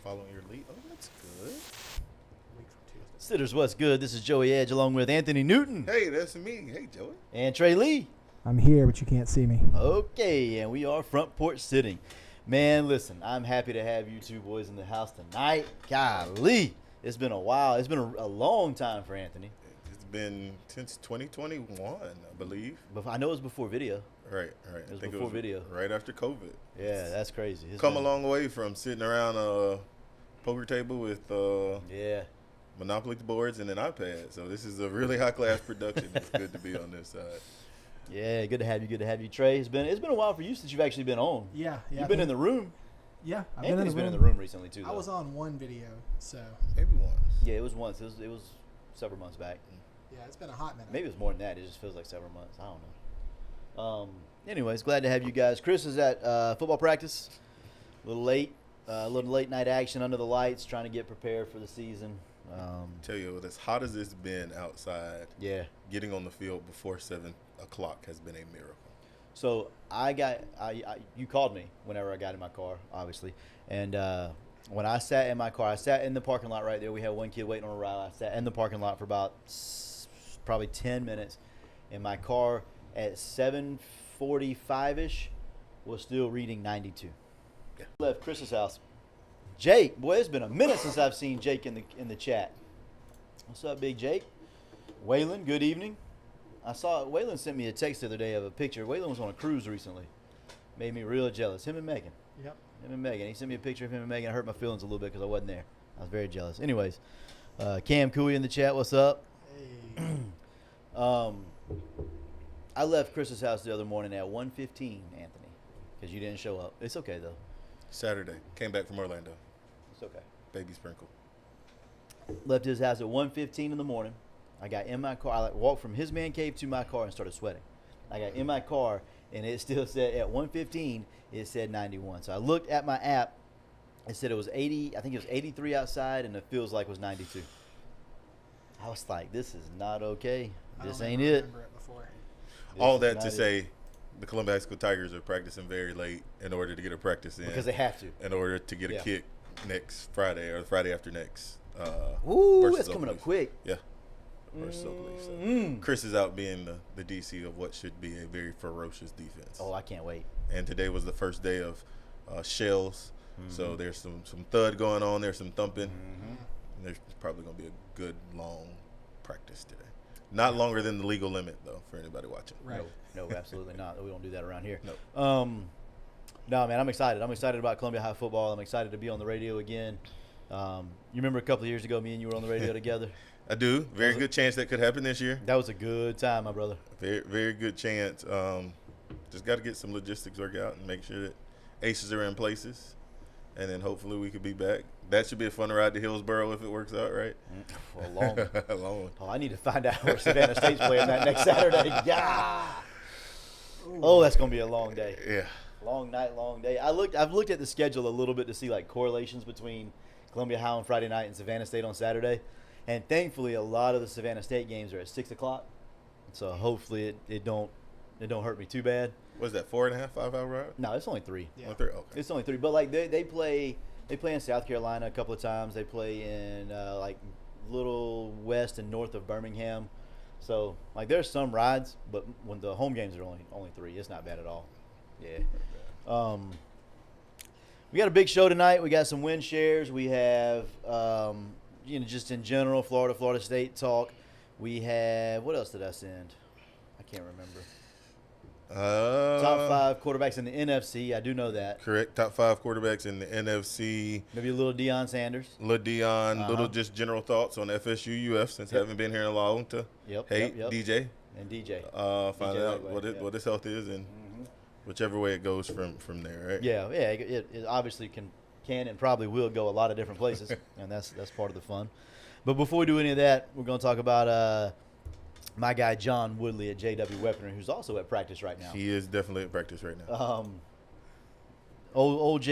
following your lead. Oh, that's good. Week from Tuesday. Sitters, what's good? This is Joey Edge along with Anthony Newton Hey, that's me. Hey, Joey. and Trey Lee. I'm here, but you can't see me. Okay, and we are front porch sitting. Man, listen, I'm happy to have you two boys in the house tonight. Golly, it's been a while. It's been a long time for Anthony. It's been since 2021, I believe. But I know it was before video. Right. It was before video. Right after COVID. Yeah, that's crazy. It's Come a been- long way from sitting around a poker table with Yeah. Monopoly boards and an iPad. So this is a really high class production. It's good to be on this side. Yeah, good to have you. Good to have you, Trey. It's been a while for you since you've actually been on. Yeah. You've been in the room. Yeah, I've Anthony's been in the room recently too. I though. was on one video, so Maybe once. Yeah, it was once. It was several months back. yeah, it's been a hot minute. Maybe it was more than that. It just feels like several months. I don't know. Anyways, glad to have you guys. Chris is at football practice. A little late night action under the lights, trying to get prepared for the season. Tell you, as hot as it's been outside, Yeah. getting on the field before 7 o'clock has been a miracle. So you called me whenever I got in my car, obviously, and when I sat in my car, I sat in the parking lot right there. We had one kid waiting on a ride. I sat in the parking lot for about probably 10 minutes, and my car at 7:45ish was still reading 92. Yeah. Left Chris's house. Jake, boy, it's been a minute since I've seen Jake in the chat. What's up, Big Jake? Waylon, good evening. I saw Waylon sent me a text the other day of a picture. Waylon was on a cruise recently. Made me real jealous. Him and Megan. Yep. Him and Megan. He sent me a picture of him and Megan. I hurt my feelings a little bit because I wasn't there. I was very jealous. Anyways, Cam Cooey in the chat. What's up? Hey. I left Chris's house the other morning at 1:15, Anthony, because you didn't show up. It's okay, though. Saturday, came back from Orlando. It's okay. Baby sprinkle. Left his house at 1:15 in the morning. I got in my car. I walked from his man cave to my car and started sweating. I got in my car, and it still said at 1:15, it said 91. So I looked at my app. It said it was 80. I think it was 83 outside, and it feels like it was 92. I was like, this is not okay. I This don't ain't ever it. remember it before. This All is that not to it. say, the Columbia High School Tigers are practicing very late in order to get a practice in. Because they have to. in order to get Yeah. a kick next Friday or the Friday after next. Ooh, versus it's coming up Oakleaf. quick. Yeah. Versus Oakleaf. So Mm. Chris is out being the DC of what should be a very ferocious defense. Oh, I can't wait. And today was the first day of shells. Mm-hmm. So there's some thud going on. There's some thumping. And there's probably going to be a good, long practice today. Not longer than the legal limit, though, for anybody watching. Right. No, absolutely not. We don't do that around here. No. No, man, I'm excited. I'm excited about Columbia High football. I'm excited to be on the radio again. You remember a couple of years ago, me and you were on the radio together? I do. Very good chance that could happen this year. That was a good time, my brother. Very, very good chance. Just got to get some logistics worked out and make sure that aces are in places. And then hopefully we could be back. That should be a fun ride to Hillsboro if it works out, right? For a long. A long one. Oh, I need to find out where Savannah State's playing that next Saturday. Yeah. Oh, that's gonna be a long day. Yeah. Long night, long day. I've looked at the schedule a little bit to see like correlations between Columbia High on Friday night and Savannah State on Saturday, and thankfully a lot of the Savannah State games are at 6 o'clock, so hopefully it don't hurt me too bad. What's that, 4.5, 5 hour ride? No, it's only 3. Yeah. One, three? Okay. It's only 3, but like they play in South Carolina a couple of times. They play in like little west and north of Birmingham, so like there's some rides, but when the home games are only 3, it's not bad at all. Yeah. We got a big show tonight. We got some win shares. We have, just in general, Florida State talk. We have, what else did I send? I can't remember. Top 5 quarterbacks in the NFC. I do know that. Correct. Top 5 quarterbacks in the NFC. Maybe a little Deion Sanders. Little Dion, Uh-huh. little just general thoughts on FSU UF since I Yep. haven't been here in a long to Yep. hate yep. DJ. And DJ. Find DJ out Lightweight, yeah. what his health is and whichever way it goes from there, right? Yeah. It obviously can and probably will go a lot of different places, and that's part of the fun. But before we do any of that, we're going to talk about my guy John Woodley at JW Weaponry, who's also at practice right now. He is definitely at practice right now. Old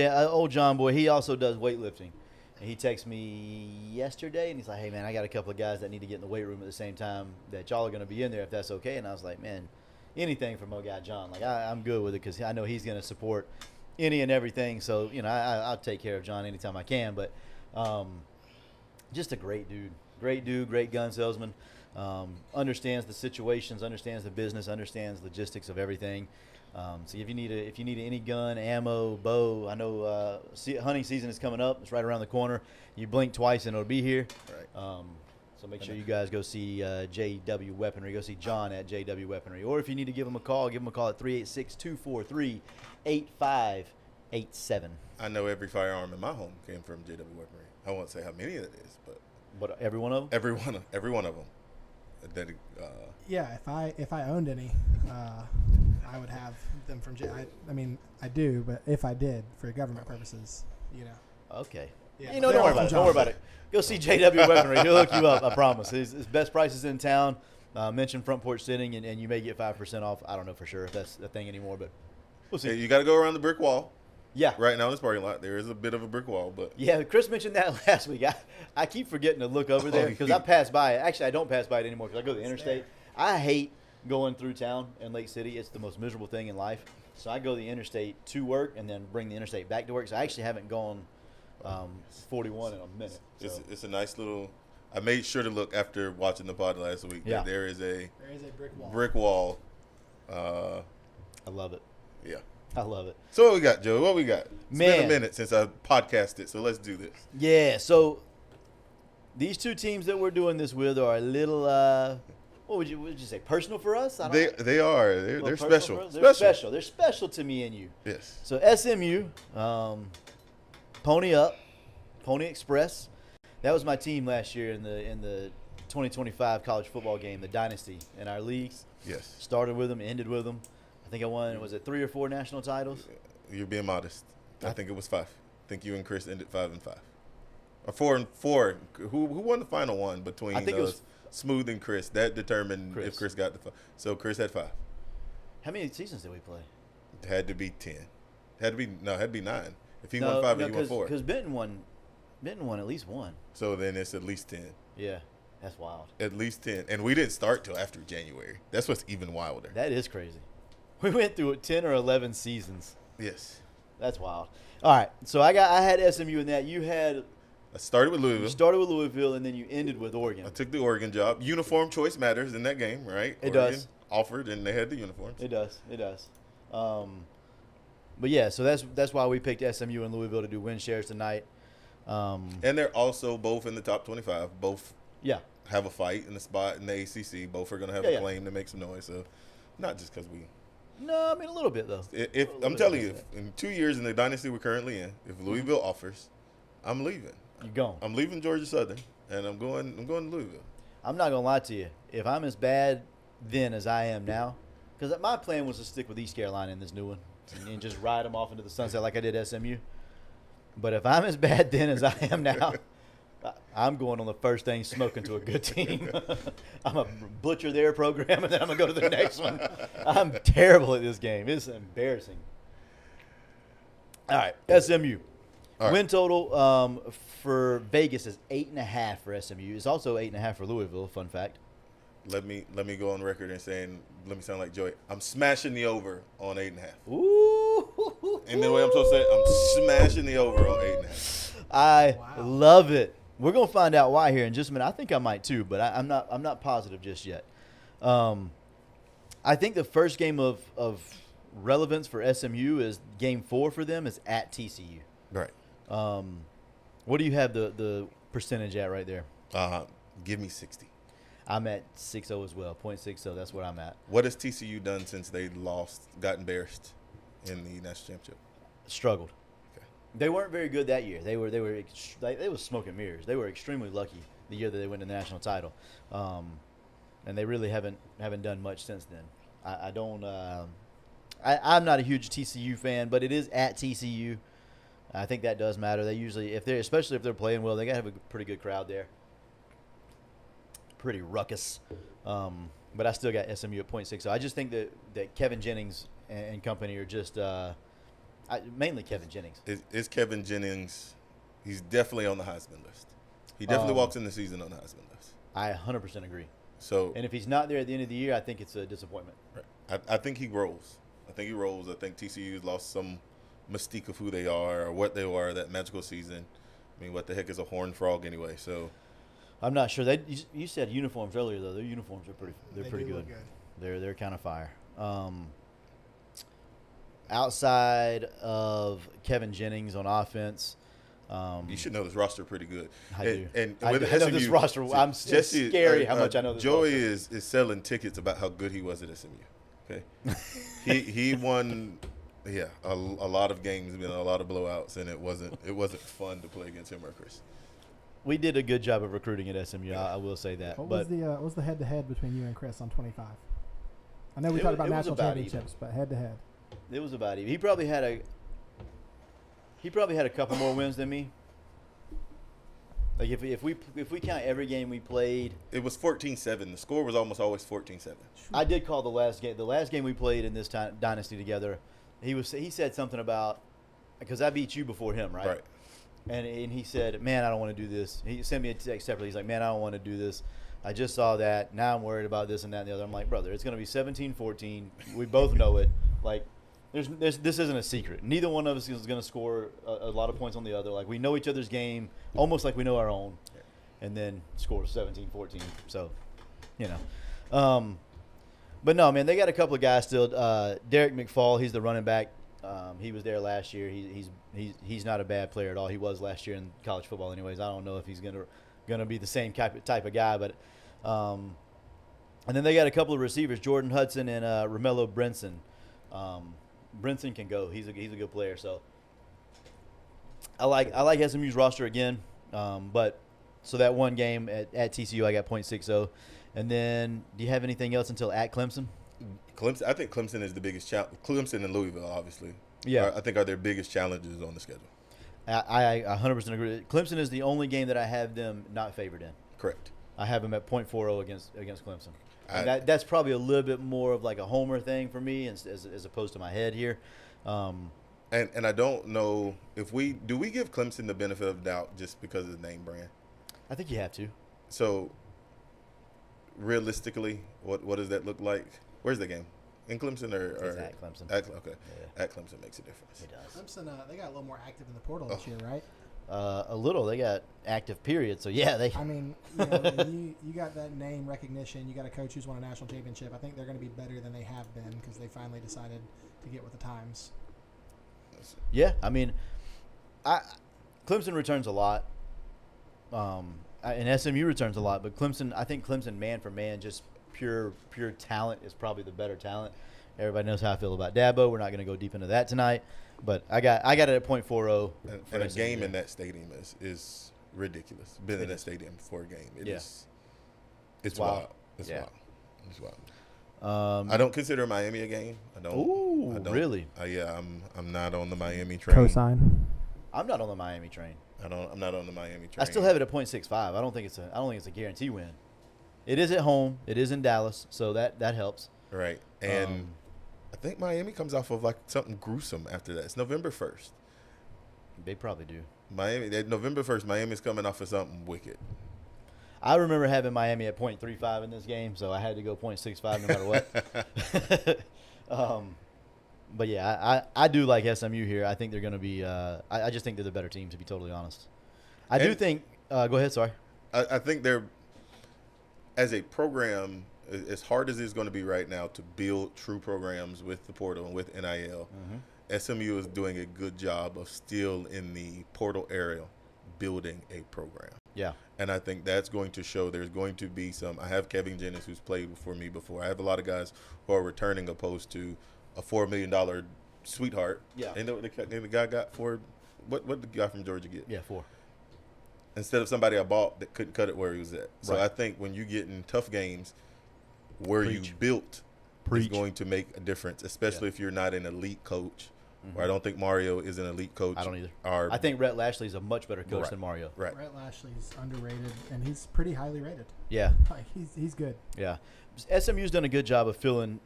John boy, he also does weightlifting. And he texted me yesterday, and he's like, hey, man, I got a couple of guys that need to get in the weight room at the same time that y'all are going to be in there if that's okay. And I was like, man, anything from my guy John. Like, I'm good with it because I know he's going to support any and everything. So I'll take care of John anytime I can. But just a great dude, great gun salesman. Understands the situations, understands the business, understands logistics of everything. So if you need any gun, ammo, bow, I know hunting season is coming up. It's right around the corner. You blink twice and it'll be here. Right. So make sure you guys go see JW Weaponry. Go see John at JW Weaponry. Or if you need to give him a call at 386-243-8587. I know every firearm in my home came from JW Weaponry. I won't say how many it is, but every one of them? every one of them. That Yeah, if I owned any, I would have them from I mean, I do, but if I did for government purposes, Okay. Yeah, Don't worry about it. Don't worry about it. Go see JW Weaponry. He'll hook you up, I promise. His best prices in town. Mention Front Porch Sitting, and you may get 5% off. I don't know for sure if that's a thing anymore, but we'll see. Hey, you got to go around the brick wall. Yeah. Right now in this parking lot, there is a bit of a brick wall, but Yeah, Chris mentioned that last week. I keep forgetting to look over there because I pass by it. Actually, I don't pass by it anymore because I go to the interstate. I hate going through town in Lake City. It's the most miserable thing in life. So I go to the interstate to work and then bring the interstate back to work. So I actually haven't gone 41 in a minute. So. it's a nice little. I made sure to look after watching the pod last week. Yeah. There is a brick wall. brick wall. I love it. Yeah. I love it. So what we got, Joe? What we got? It's been a Man. minute since I podcasted, so let's do this. Yeah, so these two teams that we're doing this with are a little, what would you say, personal for us? I don't know. They are. A They're little personal special. for us? They're special. They're special to me and you. Yes. So SMU, Pony Up, Pony Express. That was my team last year in the 2025 college football game, the Dynasty in our leagues. Yes. Started with them, ended with them. I think I won, was it 3 or 4 national titles? You're being modest. I think it was 5. I think you and Chris ended 5-5. Or 4-4. Who won the final one between I think it was Smooth and Chris? That determined Chris. if Chris got the 5. So Chris had 5. How many seasons did we play? It had to be 10. Had to be 9. If he won 5 and you won 4. Because Benton won at least 1. So then it's at least 10. Yeah, that's wild. At least 10. And we didn't start till after January. That's what's even wilder. That is crazy. We went through 10 or 11 seasons. Yes. That's wild. All right, so I had SMU in that. You started with Louisville. started with Louisville, and then you ended with Oregon. I took the Oregon job. Uniform choice matters in that game, right? It Oregon does. Offered, and they had the uniforms. It does. But yeah, so that's why we picked SMU and Louisville to do win shares tonight. And they're also both in the top 25. Both Yeah, have a fight in the spot in the ACC. Both are going to have Yeah, a yeah. claim to make some noise. So, not just because we. no, I mean a little bit though. If I'm telling you, if in 2 years in the dynasty we're currently in, if Louisville offers, I'm leaving. You gone. I'm leaving Georgia Southern, and I'm going to Louisville. I'm not gonna lie to you. If I'm as bad then as I am now, because my plan was to stick with East Carolina in this new one and just ride them off into the sunset like I did SMU. But if I'm as bad then as I am now, I'm going on the first thing smoking to a good team. I'm going to butcher their program, and then I'm going to go to the next one. I'm terrible at this game. It's embarrassing. All right, SMU. All right. Win total for Vegas is 8.5 for SMU. It's also 8.5 for Louisville, fun fact. Let me go on record and saying, let me sound like Joey. I'm smashing the over on 8.5. Ooh. And the way I'm supposed to say it, I'm smashing the over on 8.5. I Wow. love it. We're gonna find out why here in just a minute. I think I might too, but I'm not positive just yet. I think the first game of relevance for SMU is game 4 for them is at TCU. Right. What do you have the percentage at right there? Give me 60. I'm at 6.0 as well, 0.60. That's what I'm at. What has TCU done since they got embarrassed in the national championship? Struggled. Okay. They weren't very good that year. They were smoke and mirrors. They were extremely lucky the year that they won the national title, and they really haven't done much since then. I'm not a huge TCU fan, but it is at TCU. I think that does matter. They usually, especially if they're playing well, they gotta have a pretty good crowd there. Pretty ruckus, but I still got SMU at 0.60. I just think that Kevin Jennings and company are just mainly Kevin Jennings. Is Kevin Jennings? He's definitely on the Heisman list. He definitely walks in the season on the Heisman list. I 100% agree. So, And if he's not there at the end of the year, I think it's a disappointment. I think he rolls. I think TCU's lost some mystique of who they are or what they were that magical season. I mean, what the heck is a horned frog anyway? So I'm not sure. You said uniforms earlier though. Their uniforms are pretty do good. look good. They're kind of fire. Outside of Kevin Jennings on offense, you should know this roster pretty good. I do. And I with know this SMU, roster. It's scary how much I know this Joey roster. is selling tickets about how good he was at SMU. Okay, he won. Yeah, a lot of games, been a lot of blowouts, and it wasn't fun to play against him or Chris. We did a good job of recruiting at SMU. I will say that. What was the head-to-head between you and Chris on 25? I know we talked about it was national about championships, but head-to-head. It was about even. He probably had a couple more wins than me. Like if we count every game we played, It was 14-7. The score was almost always 14-7. I did call the last game. The last game we played in this time, dynasty together, he said something about, because I beat you before him, right? Right. And he said, "Man, I don't want to do this." He sent me a text separately. He's like, "Man, I don't want to do this. I just saw that. Now I'm worried about this and that and the other." I'm like, "Brother, it's going to be 17-14. We both know it. Like, this isn't a secret. Neither one of us is going to score a lot of points on the other. Like, we know each other's game almost like we know our own, and then score 17-14. So, you know. But no, man, they got a couple of guys still. Derek McFall, he's the running back. He was there last year. He's not a bad player at all. He was last year in college football, anyways. I don't know if he's gonna be the same type of guy, but and then they got a couple of receivers, Jordan Hudson and Romello Brinson. Brinson can go. He's a good player. So I like SMU's roster again. But so that one game at TCU, I got .60. And then, do you have anything else until at Clemson? Clemson. I think Clemson is the biggest challenge. Clemson and Louisville, obviously. Yeah. I think are their biggest challenges on the schedule. I 100% agree. Clemson is the only game that I have them not favored in. Correct. I have them at .40 against Clemson. And that's probably a little bit more of like a homer thing for me as opposed to my head here. And I don't know if we give Clemson the benefit of doubt just because of the name brand. I think you have to. So realistically, what does that look like? Where's the game? In Clemson or It's at Clemson. Okay. Yeah. At Clemson makes a difference. It does. Clemson, they got a little more active in the portal this year, right? A little. They got active period. So yeah, they. I mean, you got that name recognition. You got a coach who's won a national championship. I think they're going to be better than they have been because they finally decided to get with the times. Yeah, I mean, Clemson returns a lot, and SMU returns a lot. But I think Clemson, man for man, just pure talent is probably the better talent. Everybody knows how I feel about Dabo. We're not going to go deep into that tonight. But I got it at .40. And a game in that stadium is ridiculous. Been in that stadium for a game. It's wild. It's wild. It's wild. I don't consider Miami a game. I don't. Ooh, I don't, really? Yeah, I'm not on the Miami train. Cosign. I'm not on the Miami train. I'm not on the Miami train. I still have it at .65. I don't think it's a guarantee win. It is at home. It is in Dallas, so that helps. Right. And I think Miami comes off of like something gruesome after that. It's November 1st. They probably do. November 1st, Miami's coming off of something wicked. I remember having Miami at .35 in this game, so I had to go .65 no matter what. But yeah, I do like SMU here. I think they're going to be. I just think they're the better team, to be totally honest. I do think. Go ahead. Sorry. I think they're, as a program, as hard as it's going to be right now to build true programs with the portal and with NIL. Mm-hmm. SMU is doing a good job of still in the portal area building a program. Yeah. And I think that's going to show there's going to be some. I have Kevin Jennings, who's played for me before. I have a lot of guys who are returning opposed to a $4 million sweetheart. Yeah. And the guy got for what did the guy from Georgia get? Yeah, 4. Instead of somebody I bought that couldn't cut it where he was at. So Right. I think when you get in tough games where Preach. you built Preach. is going to make a difference, especially Yeah. if you're not an elite coach. Mm-hmm. Or I don't think Mario is an elite coach. I don't either. Or, I think Rhett Lashley is a much better coach Right. than Mario. right. Brett Lashley's underrated, and he's pretty highly rated. Yeah. Like he's good. Yeah. SMU's done a good job of filling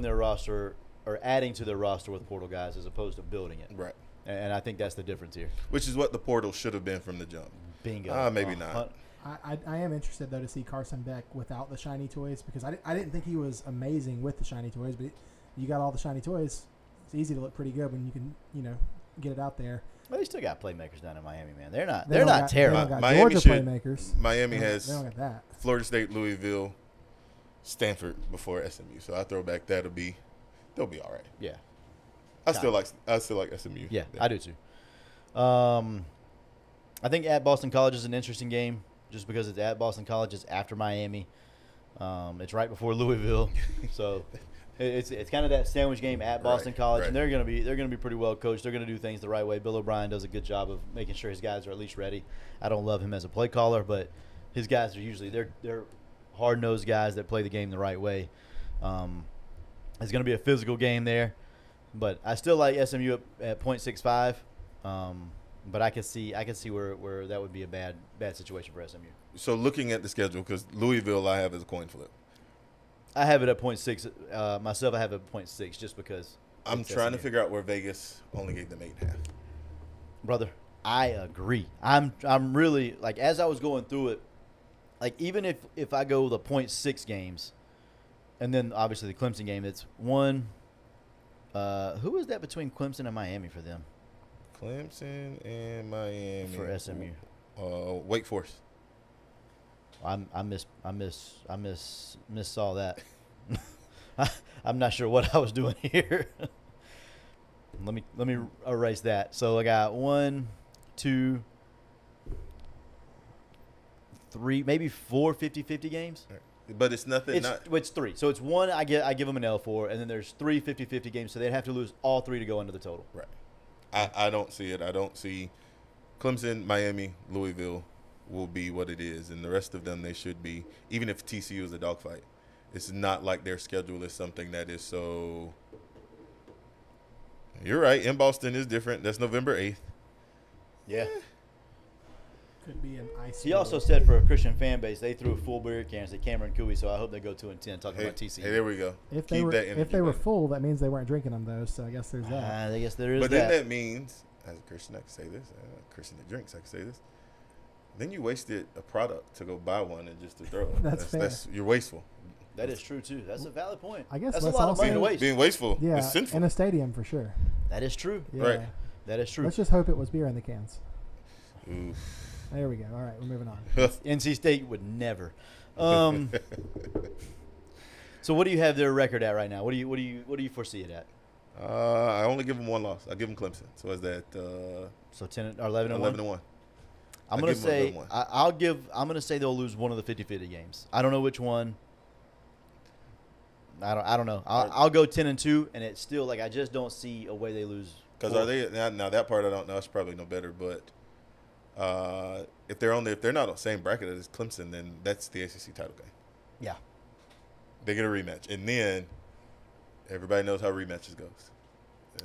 their roster or adding to their roster with portal guys as opposed to building it. Right. And I think that's the difference here. Which is what the portal should have been from the jump. Bingo. Maybe not. I am interested though to see Carson Beck without the shiny toys because I didn't think he was amazing with the shiny toys, but you got all the shiny toys. It's easy to look pretty good when you can get it out there. Well, they still got playmakers down in Miami, man. They're not. They They're don't not got- terrible. They don't got Miami Georgia should- playmakers. Miami They don't- has They don't got that. Florida State, Louisville, Stanford before SMU. So I throw back they'll be all right. Yeah. I still like SMU. Yeah, I do too. I think at Boston College is an interesting game just because it's at Boston College. It's after Miami. It's right before Louisville, so it's kind of that sandwich game at Boston Right, College, right. and they're gonna be pretty well coached. They're gonna do things the right way. Bill O'Brien does a good job of making sure his guys are at least ready. I don't love him as a play caller, but his guys are usually they're hard nosed guys that play the game the right way. It's gonna be a physical game there, but I still like SMU at 0.65. But I can see where that would be a bad situation for SMU. So looking at the schedule, because Louisville I have as a coin flip. I have it at 0.6. Myself, I have it at 0.6 just because. I'm it's trying to SMU. figure out where Vegas only gave them 8.5. Brother, I agree. I'm really like as I was going through it, like even if I go the 0.6 games, and then obviously the Clemson game, it's one. Who is that between Clemson and Miami for them Clemson and Miami for SMU? Wake Forest. I saw that. I'm not sure what I was doing here. let me erase that. So I got 1, 2, 3, maybe 4 50-50 games. But it's nothing. It's 3. So it's 1 I give them an L for, and then there's 3 50-50 games. So they'd have to lose all 3 to go into the total. Right. I don't see it. I don't see Clemson, Miami, Louisville will be what it is, and the rest of them they should be. Even if TCU is a dogfight, it's not like their schedule is something that is so. You're right. In Boston is different. That's November 8th. Yeah. Could be an icy. He also said for a Christian fan base, they threw full beer cans at Cameron Cooley, so I hope they go 2-10. Talking about TCU. Hey, there we go. If they Keep were that energy if they were going. full, that means they weren't drinking them though. So I guess there's that. I guess there is But that. then that means, as a Christian, I can say this. A Christian that drinks, I can say this. Then you wasted a product to go buy one and just to throw it. That's fair. You're wasteful. That is true too. That's a valid point. I guess that's a let's lot of also- money to waste. Being wasteful Yeah, is sinful. in a stadium for sure. That is true. Yeah. Right. That is true. Let's just hope it was beer in the cans. Oof. There we go. All right, we're moving on. NC State would never. So what do you have their record at right now? What do you foresee it at? I only give them one loss. I give them Clemson. So is that So 10 or 11 and 11 1. and 1? I'm I gonna give 'em say 11-1. I'm gonna say they'll lose one of the 50-50 games. I don't know which one. I don't know. I'll go 10-2, and it's still like I just don't see a way they lose. Because four. are they now that part I don't know. It's probably no better. But if they're not on the same bracket as Clemson, then that's the ACC title game. Yeah. They get a rematch, and then everybody knows how rematches goes. Do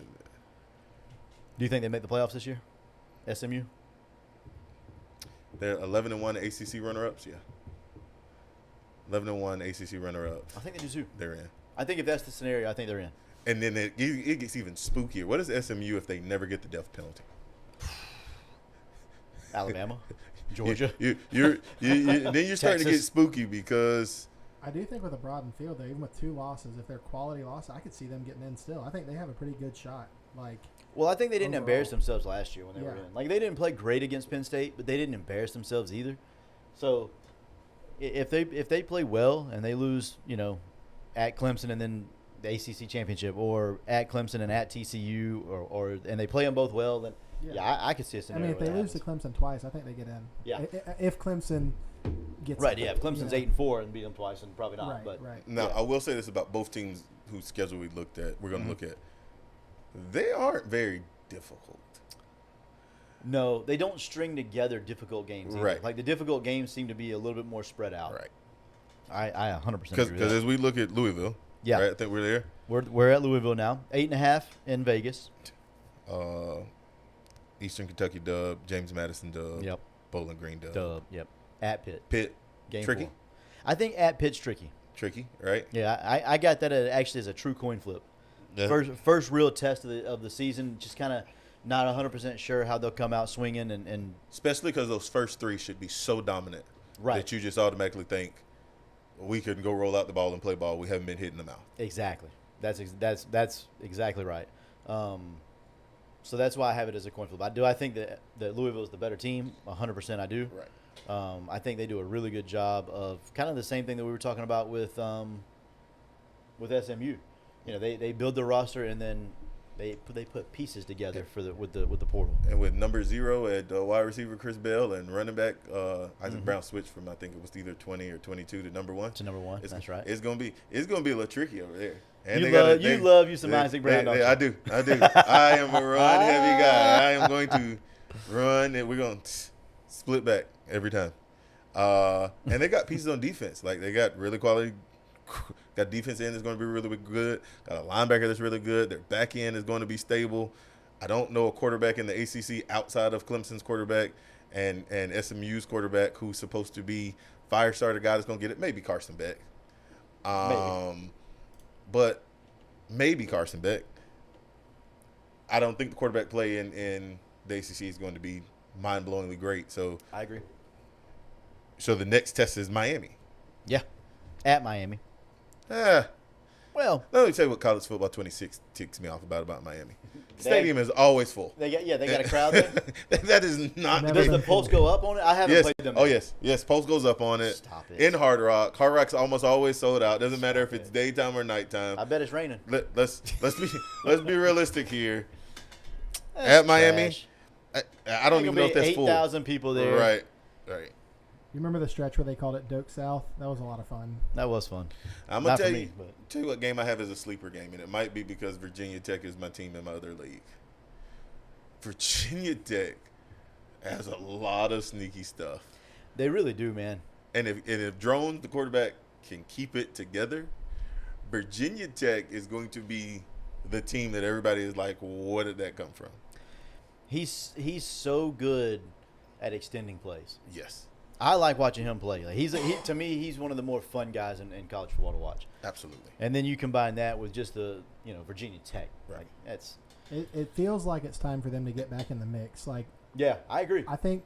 you think they make the playoffs this year? SMU. They're 11 and 1 ACC runner-ups. Yeah. 11 and 1 ACC runner-ups. I think they do too. They're in. I think if that's the scenario, I think they're in. And then it gets even spookier. What is SMU if they never get the death penalty? Alabama, Georgia. Then you're starting to get Texas. spooky because I do think with a broadened field, though, even with 2 losses, if they're quality losses, I could see them getting in still. I think they have a pretty good shot. Like, Well, I think they didn't Overall. embarrass themselves last year when they were Yeah. in. Like they didn't play great against Penn State, but they didn't embarrass themselves either. So if they play well and they lose, at Clemson and then the ACC championship, or at Clemson and at TCU, or and they play them both well, then I could see a I scenario. mean, if where they that lose to happens. Clemson twice, I think they get in. Yeah. If Clemson gets Right, in, yeah. If Clemson's 8-4 and beat them twice, and probably not. Right, but right. now Yeah. I will say this about both teams whose schedule we're going to Mm-hmm. look at. They aren't very difficult. No, they don't string together difficult games. Either. Right. Like the difficult games seem to be a little bit more spread out. Right. I 100% Because agree with that. as we look at Louisville, Yeah. right, I think we're there. We're at Louisville now. 8.5 in Vegas. Eastern Kentucky dub, James Madison dub, Yep. Bowling Green dub. Dub. Yep. At Pitt. Pitt, Game tricky, 4. I think at Pitt's tricky. tricky, right? Yeah, I got that actually as a true coin flip. Yeah. First real test of the season. Just kind of not 100% sure how they'll come out swinging and Especially because those first 3 should be so dominant Right. that you just automatically think we can go roll out the ball and play ball. We haven't been hitting them out. exactly. That's exactly right. So that's why I have it as a coin flip. I think that Louisville is the better team. 100% I do. Right. I think they do a really good job of kind of the same thing that we were talking about with SMU. You know, they build the roster and then they put pieces together for with the portal. And with number 0 at wide receiver Chris Bell and running back Isaac Brown switched from, I think it was either 20 or 22 to number 1. To number 1. That's right. It's gonna be a little tricky over there. And You love you some Isaac Brown, don't you? I do. I am a run heavy guy. I am going to run, and we're going to split back every time. And they got pieces on defense. Like, they got really quality. Got defense end that's going to be really good. Got a linebacker that's really good. Their back end is going to be stable. I don't know a quarterback in the ACC outside of Clemson's quarterback and SMU's quarterback who's supposed to be fire starter guy that's going to get it. Maybe Carson Beck. But maybe Carson Beck. I don't think the quarterback play in the ACC is going to be mind-blowingly great. So I agree. So the next test is Miami. Yeah, at Miami. Well, let me tell you what college football 26 ticks me off about Miami. The stadium is always full. They got a crowd there. That is not. Does the pulse go up on it? I haven't played them. Oh yes, pulse goes up on it. Stop it. In Hard Rock. Hard Rock's almost always sold out. Doesn't matter if it's daytime or nighttime. I bet it's raining. Let's be realistic here. At Miami, I don't even know if that's full. 8,000 people there. Right. You remember the stretch where they called it Doak South? That was a lot of fun. That was fun. I'm going to tell you what game I have as a sleeper game, and it might be because Virginia Tech is my team in my other league. Virginia Tech has a lot of sneaky stuff. They really do, man. And if Drones, the quarterback, can keep it together, Virginia Tech is going to be the team that everybody is like, where did that come from? He's so good at extending plays. Yes. I like watching him play. Like to me, he's one of the more fun guys in college football to watch. Absolutely. And then you combine that with just the Virginia Tech. Right. That's. It feels like it's time for them to get back in the mix. Like, yeah, I agree. I think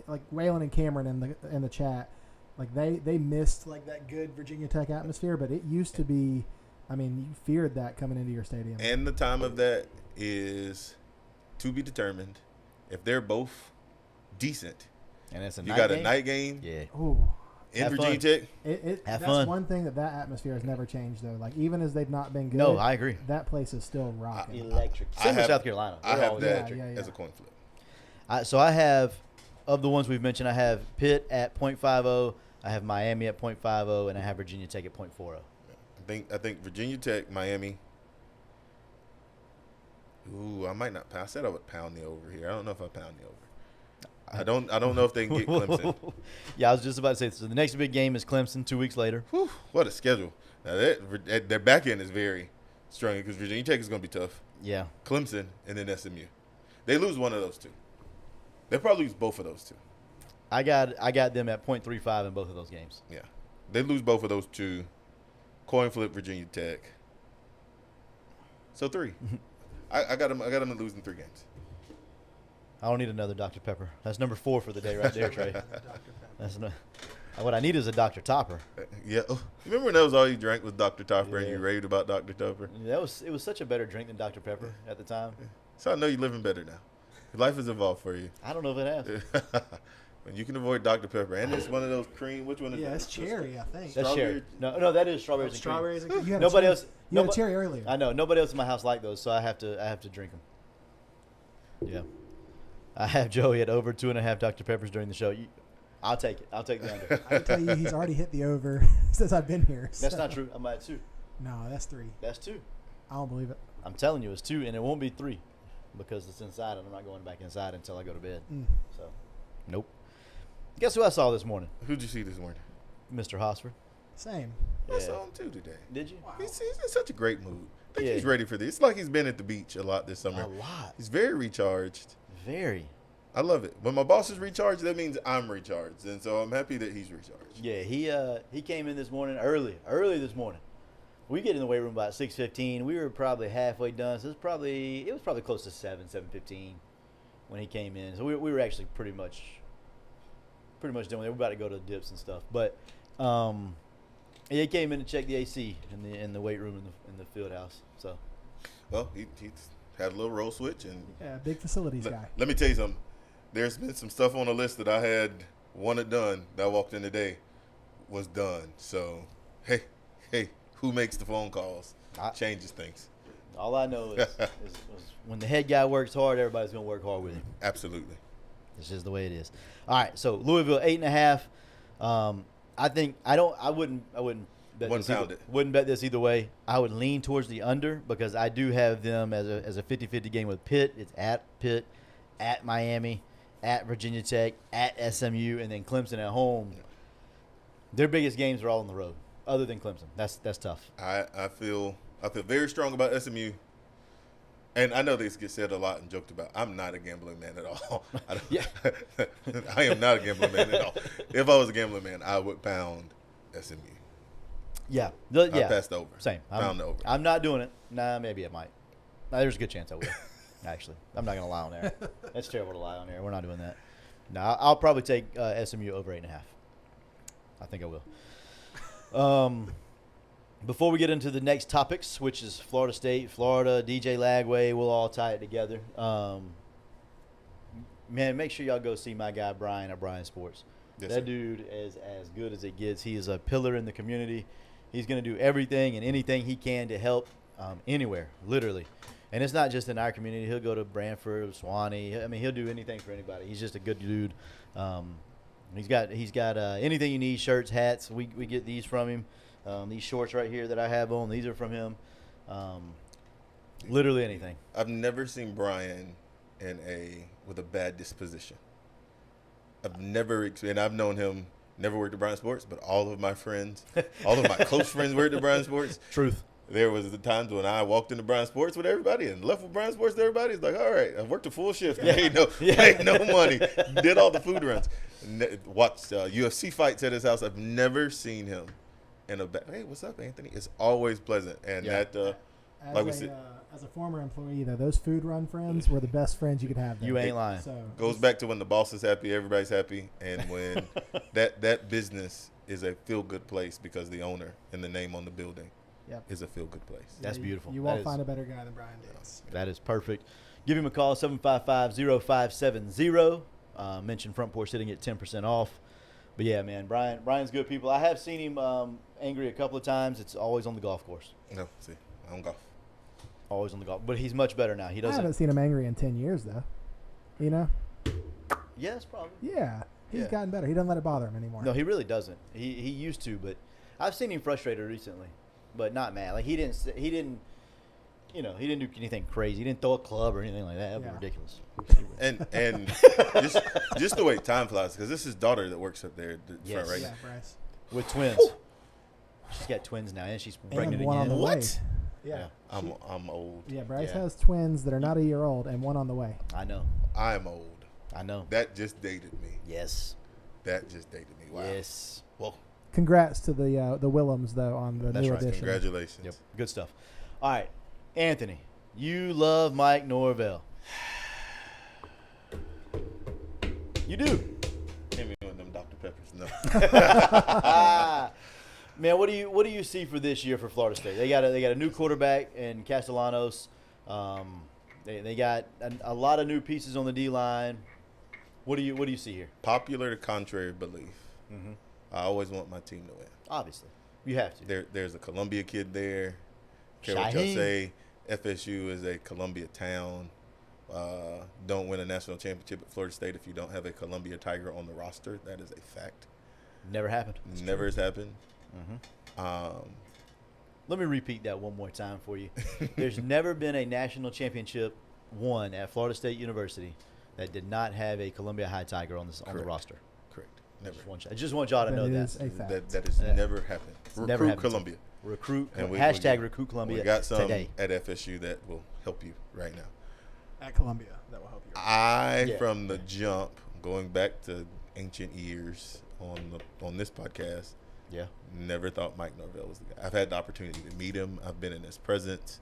like Waylon and Cameron in the chat, like they missed like that good Virginia Tech atmosphere, but it used to be. I mean, you feared that coming into your stadium. And the time of that is to be determined. If they're both decent. And it's you got a night game. Yeah. Ooh. In Virginia Tech. That's fun. one thing that atmosphere has never changed though. Like even as they've not been good. No, I agree. That place is still rocking. Electric. Same with South Carolina. I have that as a coin flip. So I have, of the ones we've mentioned, I have Pitt at .50, I have Miami at .50, and I have Virginia Tech at .40. I think Virginia Tech, Miami. Ooh, I might not. I said I would pound the over here. I don't know if I pound the over. I don't know if they can get Clemson. Yeah, I was just about to say. So the next big game is Clemson 2 weeks later. Whew, what a schedule! Now their back end is very strong because Virginia Tech is going to be tough. Yeah. Clemson and then SMU. They lose one of those two. They'll probably lose both of those two. I got them at .35 in both of those games. Yeah, they lose both of those two. Coin flip Virginia Tech. So 3. I got them losing 3 games. I don't need another Dr. Pepper. That's number 4 for the day right there, Trey. What I need is a Dr. Topper. Yeah. Remember when that was all you drank was Dr. Topper and you raved about Dr. Topper? It was such a better drink than Dr. Pepper at the time. So I know you're living better now. Life has evolved for you. I don't know if it has. When you can avoid Dr. Pepper. And it's one of those cream. Which one is that? Yeah, it's cherry, I think. That's cherry. No, that is strawberries and cream. Strawberries and cream. Nobody else. You had a cherry earlier. I know. Nobody else in my house like those, so I have to drink them. Yeah. I have Joey at over 2.5 Dr. Peppers during the show. I'll take it. I'll take the under. I can tell you he's already hit the over since I've been here. That's not true. I'm at 2. No, that's 3. That's 2. I don't believe it. I'm telling you, it's 2, and it won't be 3 because it's inside, and I'm not going back inside until I go to bed. So, nope. Guess who I saw this morning? Who'd you see this morning? Mr. Hosford. Same. I saw him too today. Did you? Wow. He's in such a great mood. I think he's ready for this. It's like he's been at the beach a lot this summer. A lot. He's very recharged. Very. I love it. When my boss is recharged, that means I'm recharged. And so I'm happy that he's recharged. Yeah, he came in this morning early this morning. We get in the weight room about 6:15. We were probably halfway done. So it was probably close to 7:15 when he came in. So we were actually pretty much done with it. We're about to go to the dips and stuff. But he came in to check the AC in the weight room in the field house. So Well, had a little role switch, and Yeah, big facilities guy. let me tell you something. There's been some stuff on the list that I had wanted done that I walked in today was done. So, hey, who makes the phone calls changes things. All I know is when the head guy works hard, everybody's going to work hard with him. Absolutely. It's just the way it is. All right, so Louisville 8.5. I think I wouldn't bet Wouldn't this pound either, it. wouldn't bet this either way. I would lean towards the under because I do have them as a 50-50 game with Pitt. It's at Pitt, at Miami, at Virginia Tech, at SMU, and then Clemson at home. Their biggest games are all on the road, other than Clemson. That's tough. I feel very strong about SMU. And I know this gets said a lot and joked about. I'm not a gambling man at all. Yeah. I am not a gambling man at all. If I was a gambling man, I would pound SMU. Yeah. I passed over. Same. Pound over. I'm not doing it. Nah, maybe I might. There's a good chance I will. Actually, I'm not gonna lie on there. That's terrible to lie on there. We're not doing that. No, I'll probably take SMU over 8.5. I think I will. Before we get into the next topics, which is Florida State, Florida, DJ Lagway, we'll all tie it together. Man, make sure y'all go see my guy Brian at Brian Sports. Yes, That sir. dude is as good as it gets. He is a pillar in the community. He's going to do everything and anything he can to help anywhere, literally. And it's not just in our community. He'll go to Brantford, Swanee. I mean, he'll do anything for anybody. He's just a good dude. He's got anything you need, shirts, hats. We get these from him. These shorts right here that I have on, these are from him. Literally anything. I've never seen Brian with a bad disposition. And I've known him, never worked at Brian Sports, but all of my friends, all of my close friends worked at Brian Sports. Truth. There was the times when I walked into Brian Sports with everybody and left with Brian Sports with everybody. It's like, all right, I worked a full shift, made no money, did all the food runs, watched UFC fights at his house. I've never seen him in a bad. Hey, what's up, Anthony? It's always pleasant, and like we said, As a former employee, though, those food run friends were the best friends you could have. Though. You ain't lying. So goes back to when the boss is happy, everybody's happy, and when that business is a feel good place because the owner and the name on the building is a feel good place. That's beautiful. You won't find a better guy than Brian Davis. That is perfect. Give him a call, 755-0570. Mention Front Porch Sitting at 10% off. But yeah, man, Brian's good people. I have seen him angry a couple of times. It's always on the golf course. No, see, I don't golf. Always on the golf. But he's much better now. He I doesn't. haven't seen him angry in 10 years, though. You know? Yes, probably. Yeah. He's Yeah. gotten better. He doesn't let it bother him anymore. No, he really doesn't. He used to, but I've seen him frustrated recently, but not mad. Like he didn't do anything crazy. He didn't throw a club or anything like that. That would be ridiculous. And just the way time flies, because this is his daughter that works up there at the front right Yeah, now. Bryce. With twins. She's got twins now, and she's pregnant And one on again. the way. What? Yeah. I'm old. Yeah, Bryce Yeah. has twins that are not a year old and one on the way. I know. I'm old. I know. That just dated me. Yes. That just dated me. Wow. Yes. Well, Congrats to the Willems, though, on the That's new right. edition. congratulations. Yep. Good stuff. All right, Anthony, you love Mike Norvell. You do. Hit me with them Dr. Peppers. No. Man, what do you see for this year for Florida State? They got a new quarterback in Castellanos. They got a lot of new pieces on the D line. What do you see here? Popular to contrary belief. Mm-hmm. I always want my team to win. Obviously, you have to. There's a Columbia kid there. Care what y'all Shaheen. say. FSU is a Columbia town. Don't win a national championship at Florida State if you don't have a Columbia Tiger on the roster. That is a fact. Never happened. Never has happened. Mm-hmm. Let me repeat that one more time for you. There's never been a national championship won at Florida State University that did not have a Columbia High Tiger on the Correct. roster. Correct. Never. I just want y'all to That know is that. a fact. That has Yeah. never happened. Never Recruit happened. Columbia. Recruit. And Hashtag recruit Columbia We got some today. at FSU that will help you right now. At Columbia, that will help you. Yeah. From the jump, going back to ancient years on this podcast, Yeah. never thought Mike Norvell was the guy. I've had the opportunity to meet him. I've been in his presence.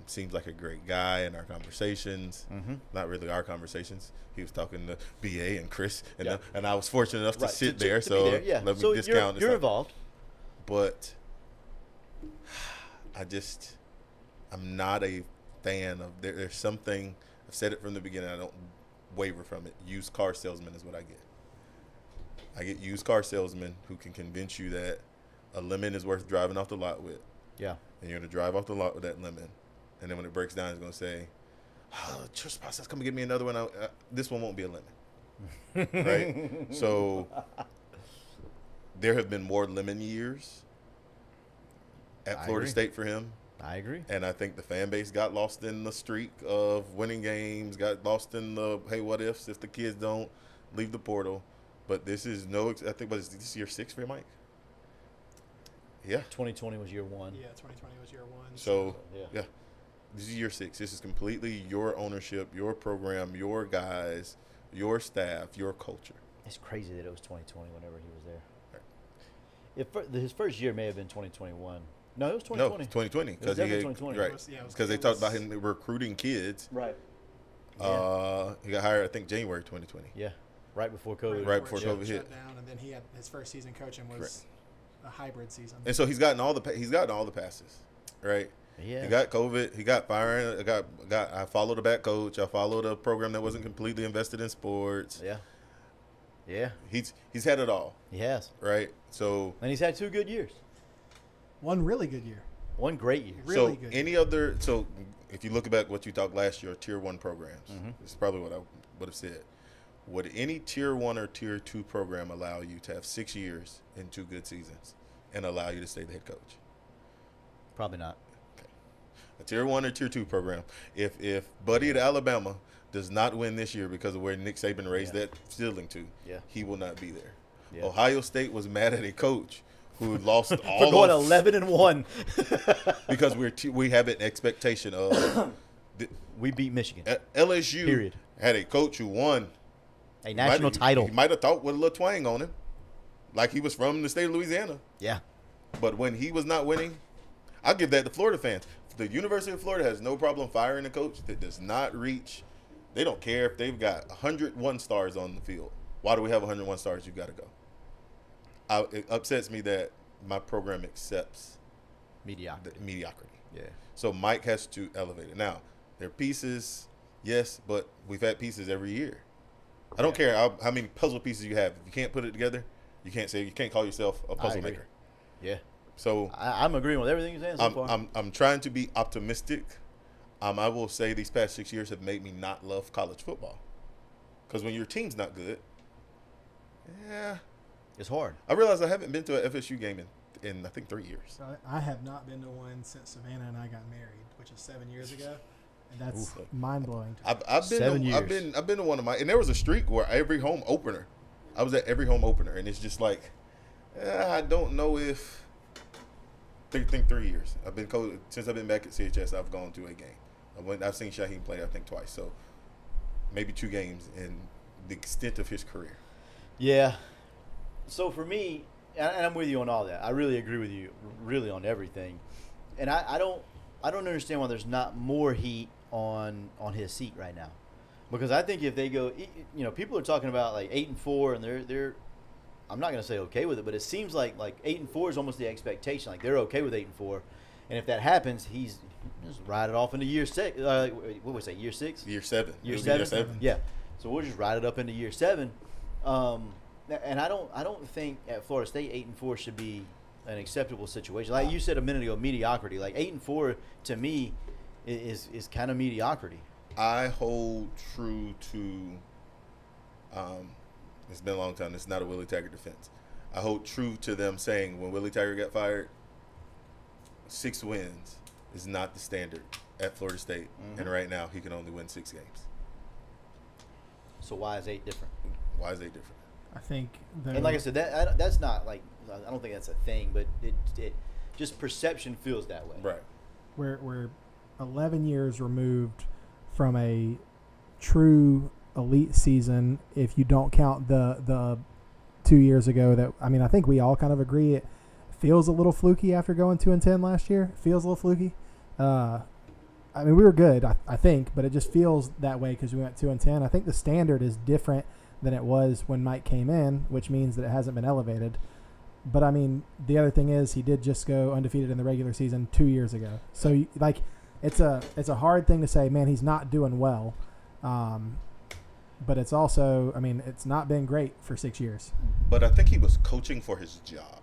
Seems like a great guy in our conversations. Mm-hmm. Not really our conversations. He was talking to BA and Chris, and Yeah. And I was fortunate enough to Right. sit To there. be So there, yeah. let me So discount. you're involved. But I'm not a fan of there's something. I've said it from the beginning. I don't waver from it. Used car salesman is what I get. I get used car salesmen who can convince you that a lemon is worth driving off the lot with. Yeah. And you're going to drive off the lot with that lemon. And then when it breaks down, it's going to say, trust process, come and get me another one. This one won't be a lemon. Right? So there have been more lemon years at I Florida agree. State for him. I agree. And I think the fan base got lost in the streak of winning games, got lost in the, hey, what ifs if the kids don't leave the portal. But this is I think, this is year 6 for you, Mike? Yeah. 2020 was year 1. Yeah, 2020 was year 1. So, Yeah. yeah. This is year 6. This is completely your ownership, your program, your guys, your staff, your culture. It's crazy that it was 2020 whenever he was there. Right. His first year may have been 2021. No, it was No, 2020. it's 2020. It was definitely 2020. Right. It was- yeah, it was- Because they it talked was- about him recruiting kids. Right. He got hired, I think, January 2020. Yeah. Right before COVID. Right before it COVID hit. shut down, and then he had his first season coaching was Correct. a hybrid season. And so he's gotten all the passes, right? Yeah. He got COVID. He got fired. I followed a back coach. I followed a program that wasn't completely invested in sports. Yeah. Yeah. He's had it all, He has. right? So And he's had 2 good years. One really good year. 1 great year. Really so good. so if you look back what you talked last year, tier 1 programs. Mhm. This is probably what I would have said. Would any tier 1 or tier 2 program allow you to have 6 years and 2 good seasons and allow you to stay the head coach? Probably not. A tier 1 or tier 2 program. If Buddy at Alabama does not win this year because of where Nick Saban raised Yeah. that ceiling to, Yeah. he will not be there. Yeah. Ohio State was mad at a coach who lost For all going of 11-1. because we have an expectation of We beat Michigan. LSU Period. had a coach who won A national title. He might have thought with a little twang on him, like he was from the state of Louisiana. Yeah. But when he was not winning, I'll give that to Florida fans. The University of Florida has no problem firing a coach that does not reach. They don't care if they've got 101 stars on the field. Why do we have 101 stars? You got to go. It upsets me that my program accepts Mediocrity. the mediocrity. Yeah. So Mike has to elevate it. Now, there are pieces, yes, but we've had pieces every year. I don't care how many puzzle pieces you have. If you can't put it together, you can't call yourself a puzzle agree. maker. Yeah. So I'm agreeing with everything you're saying so far. I'm trying to be optimistic. I will say these past 6 years have made me not love college football. Because when your team's not good, yeah. It's hard. I realize I haven't been to an FSU game in I think 3 years. So I have not been to one since Savannah and I got married, which is 7 years ago, and that's mind blowing. I've been 7 to, years. I've been to one of my, and there was a streak where every home opener, I was at every home opener, and it's just like, I don't know if. Think 3 years. I've been since I've been back at CHS. I've gone to a game. I've seen Shaheem play I think twice, so maybe 2 games in the extent of his career. Yeah. So for me, and I'm with you on all that. I really agree with you, really on everything. And I don't understand why there's not more heat on his seat right now, because I think if they go, people are talking about like 8-4, and they're I'm not gonna say okay with it, but it seems like 8-4 is almost the expectation. Like they're okay with 8-4, and if that happens, he's just ride it off into year 6. What would we say? Year 6? Year 7. Year It'll be 7? Yeah. So we'll just ride it up into year 7. And I don't think at Florida State 8-4 should be an acceptable situation. Like you said a minute ago, mediocrity. Like 8-4 to me is kind of mediocrity. I hold true to. It's been a long time. It's not a Willie Taggart defense. I hold true to them saying when Willie Taggart got fired, 6 wins is not the standard at Florida State, and right now he can only win 6 games. So why is 8 different? Why is they different? I think. And like I said, that's not like, I don't think that's a thing, but it just perception feels that way. Right. We're 11 years removed from a true elite season. If you don't count the 2 years ago, that I think we all kind of agree it feels a little fluky after going 2-10 last year. It feels a little fluky. We were good, I think, but it just feels that way because we went 2-10. I think the standard is different than it was when Mike came in, which means that it hasn't been elevated. But the other thing is he did just go undefeated in the regular season 2 years ago. So it's a hard thing to say. Man, he's not doing well, but it's also, I mean, it's not been great for 6 years. But I think he was coaching for his job.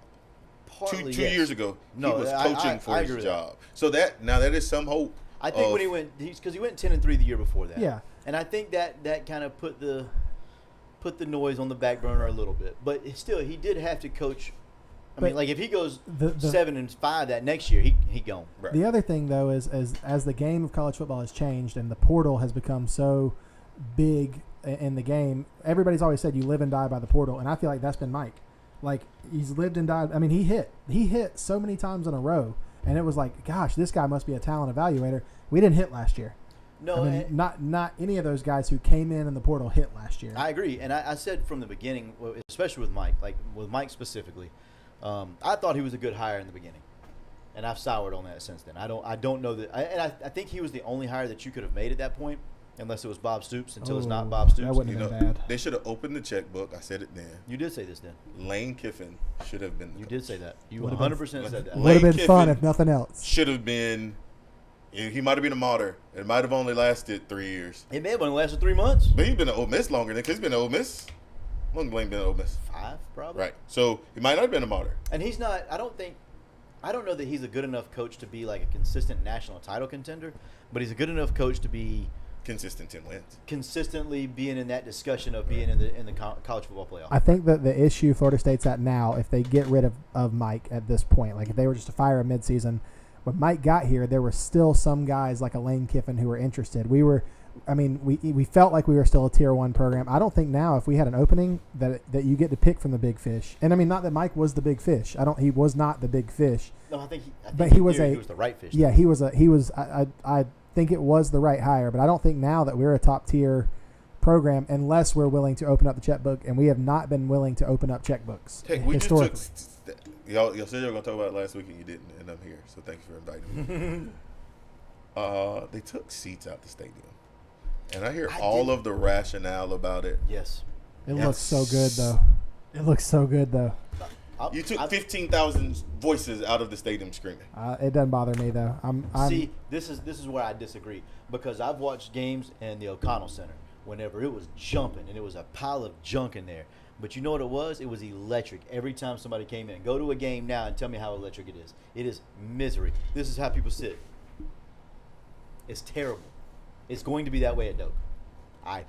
Partly, Two yes. years ago, No, he was I coaching for agree his with that. job. So that is some hope. I think when he went, because he went 10-3 the year before that. Yeah. And I think that kind of put the noise on the back burner a little bit. But still, he did have to coach. I mean, But like if he goes the 7-5 that next year, he gone. Right. The other thing, though, is as the game of college football has changed and the portal has become so big in the game, everybody's always said you live and die by the portal, and I feel like that's been Mike. Like, he's lived and died. I mean, he hit so many times in a row, and it was like, gosh, this guy must be a talent evaluator. We didn't hit last year. No, I mean, not any of those guys who came in the portal hit last year. I agree, and I said from the beginning, especially with Mike, like with Mike specifically, I thought he was a good hire in the beginning, and I've soured on that since then. I don't know that, and I think he was the only hire that you could have made at that point, unless it was Bob Stoops. Until it's not Bob Stoops, that wouldn't have been bad. They should have opened the checkbook. I said it then. You did say this then. Lane Kiffin should have been. You did say that. You Would've 100% been- said that. Lane Would have been Kiffin fun if nothing else. Should have been. He might have been a martyr. It might have only lasted 3 years. It may have only lasted 3 months. But he's been at Ole Miss longer than because he's been at Ole Miss. How long Lane been at Ole Miss? 5 probably. Right. So he might not have been a martyr. And he's not. I don't know that he's a good enough coach to be like a consistent national title contender, but he's a good enough coach to be Consistent 10 wins. consistently being in that discussion of being in the college football playoff. I think that the issue Florida State's at now, if they get rid of Mike at this point, like if they were just to fire him midseason, when Mike got here, there were still some guys like a Lane Kiffin who were interested. We felt like we were still a Tier 1 program. I don't think now if we had an opening that you get to pick from the big fish. And I mean, not that Mike was the big fish. He was not the big fish. No, I think he was the right fish. Yeah, he was. I think it was the right hire, but I don't think now that we're a top tier program unless we're willing to open up the checkbook, and we have not been willing to open up checkbooks Hey, we historically. just took. Y'all said you were going to talk about it last week and you didn't, and I'm here. So thank you for inviting me. They took seats out the stadium. And I hear all of the rationale about it. Yes. It looks so good, though. It looks so good, though. You took 15,000 voices out of the stadium screaming. It doesn't bother me though. See, this is where I disagree because I've watched games in the O'Connell Center whenever it was jumping and it was a pile of junk in there. But you know what it was? It was electric every time somebody came in. Go to a game now and tell me how electric it is. It is misery. This is how people sit. It's terrible. It's going to be that way at Doak. I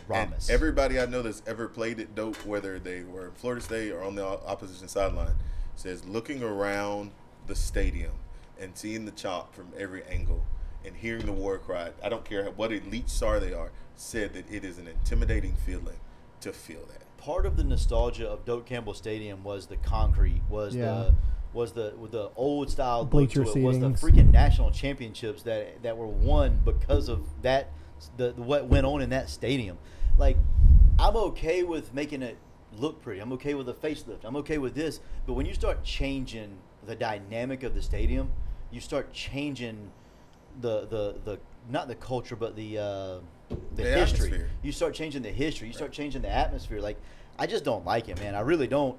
promise. And everybody I know that's ever played at Doak, whether they were in Florida State or on the opposition sideline, says looking around the stadium and seeing the chalk from every angle and hearing the war cry, I don't care what elite star they are, said that it is an intimidating feeling to feel that. Part of the nostalgia of Doak Campbell Stadium was the concrete, was the old style look Bleacher to it, was the seatings. freaking national championships that were won because of that, what went on in that stadium. Like, I'm okay with making it look pretty. I'm okay with a facelift. I'm okay with this. But when you start changing the dynamic of the stadium, you start changing the not the culture, but the history. Atmosphere. You start changing the history. You start changing the atmosphere. Like, I just don't like it, man. I really don't.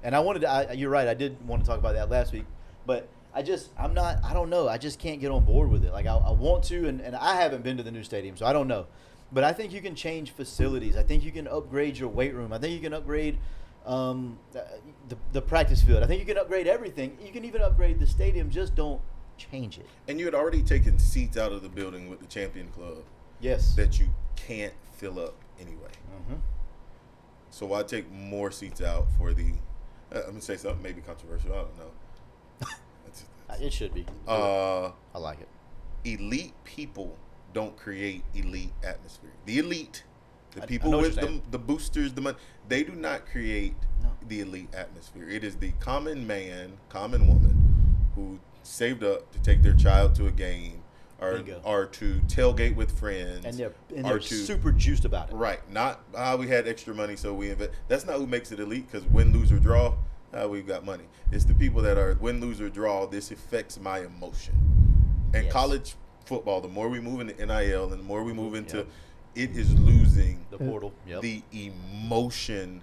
And I wanted to. You're right. I did want to talk about that last week, but I don't know. I just can't get on board with it. Like, I want to, and I haven't been to the new stadium, so I don't know. But I think you can change facilities. I think you can upgrade your weight room. I think you can upgrade the practice field. I think you can upgrade everything. You can even upgrade the stadium. Just don't change it. And you had already taken seats out of the building with the Champion Club Yes. that you can't fill up anyway. Mm-hmm. So why take more seats out for the? I'm gonna say something maybe controversial. I don't know. It should be. Uh, I like it. elite people don't create elite atmosphere. The elite, the I people know what with you're saying. the boosters, the money, they do not create No. the elite atmosphere. It is the common man, common woman who saved up to take their child to a game Bingo. or to tailgate with friends. And or they're to, super juiced about it. Right. Not, we had extra money, so we invest. That's not who makes it elite, because win, lose, or draw, we've got money. It's the people that are win, lose, or draw. This affects my emotion. And Yes. college football, the more we move into NIL and the more we move into, Yep. it is losing The portal. Yep. the emotion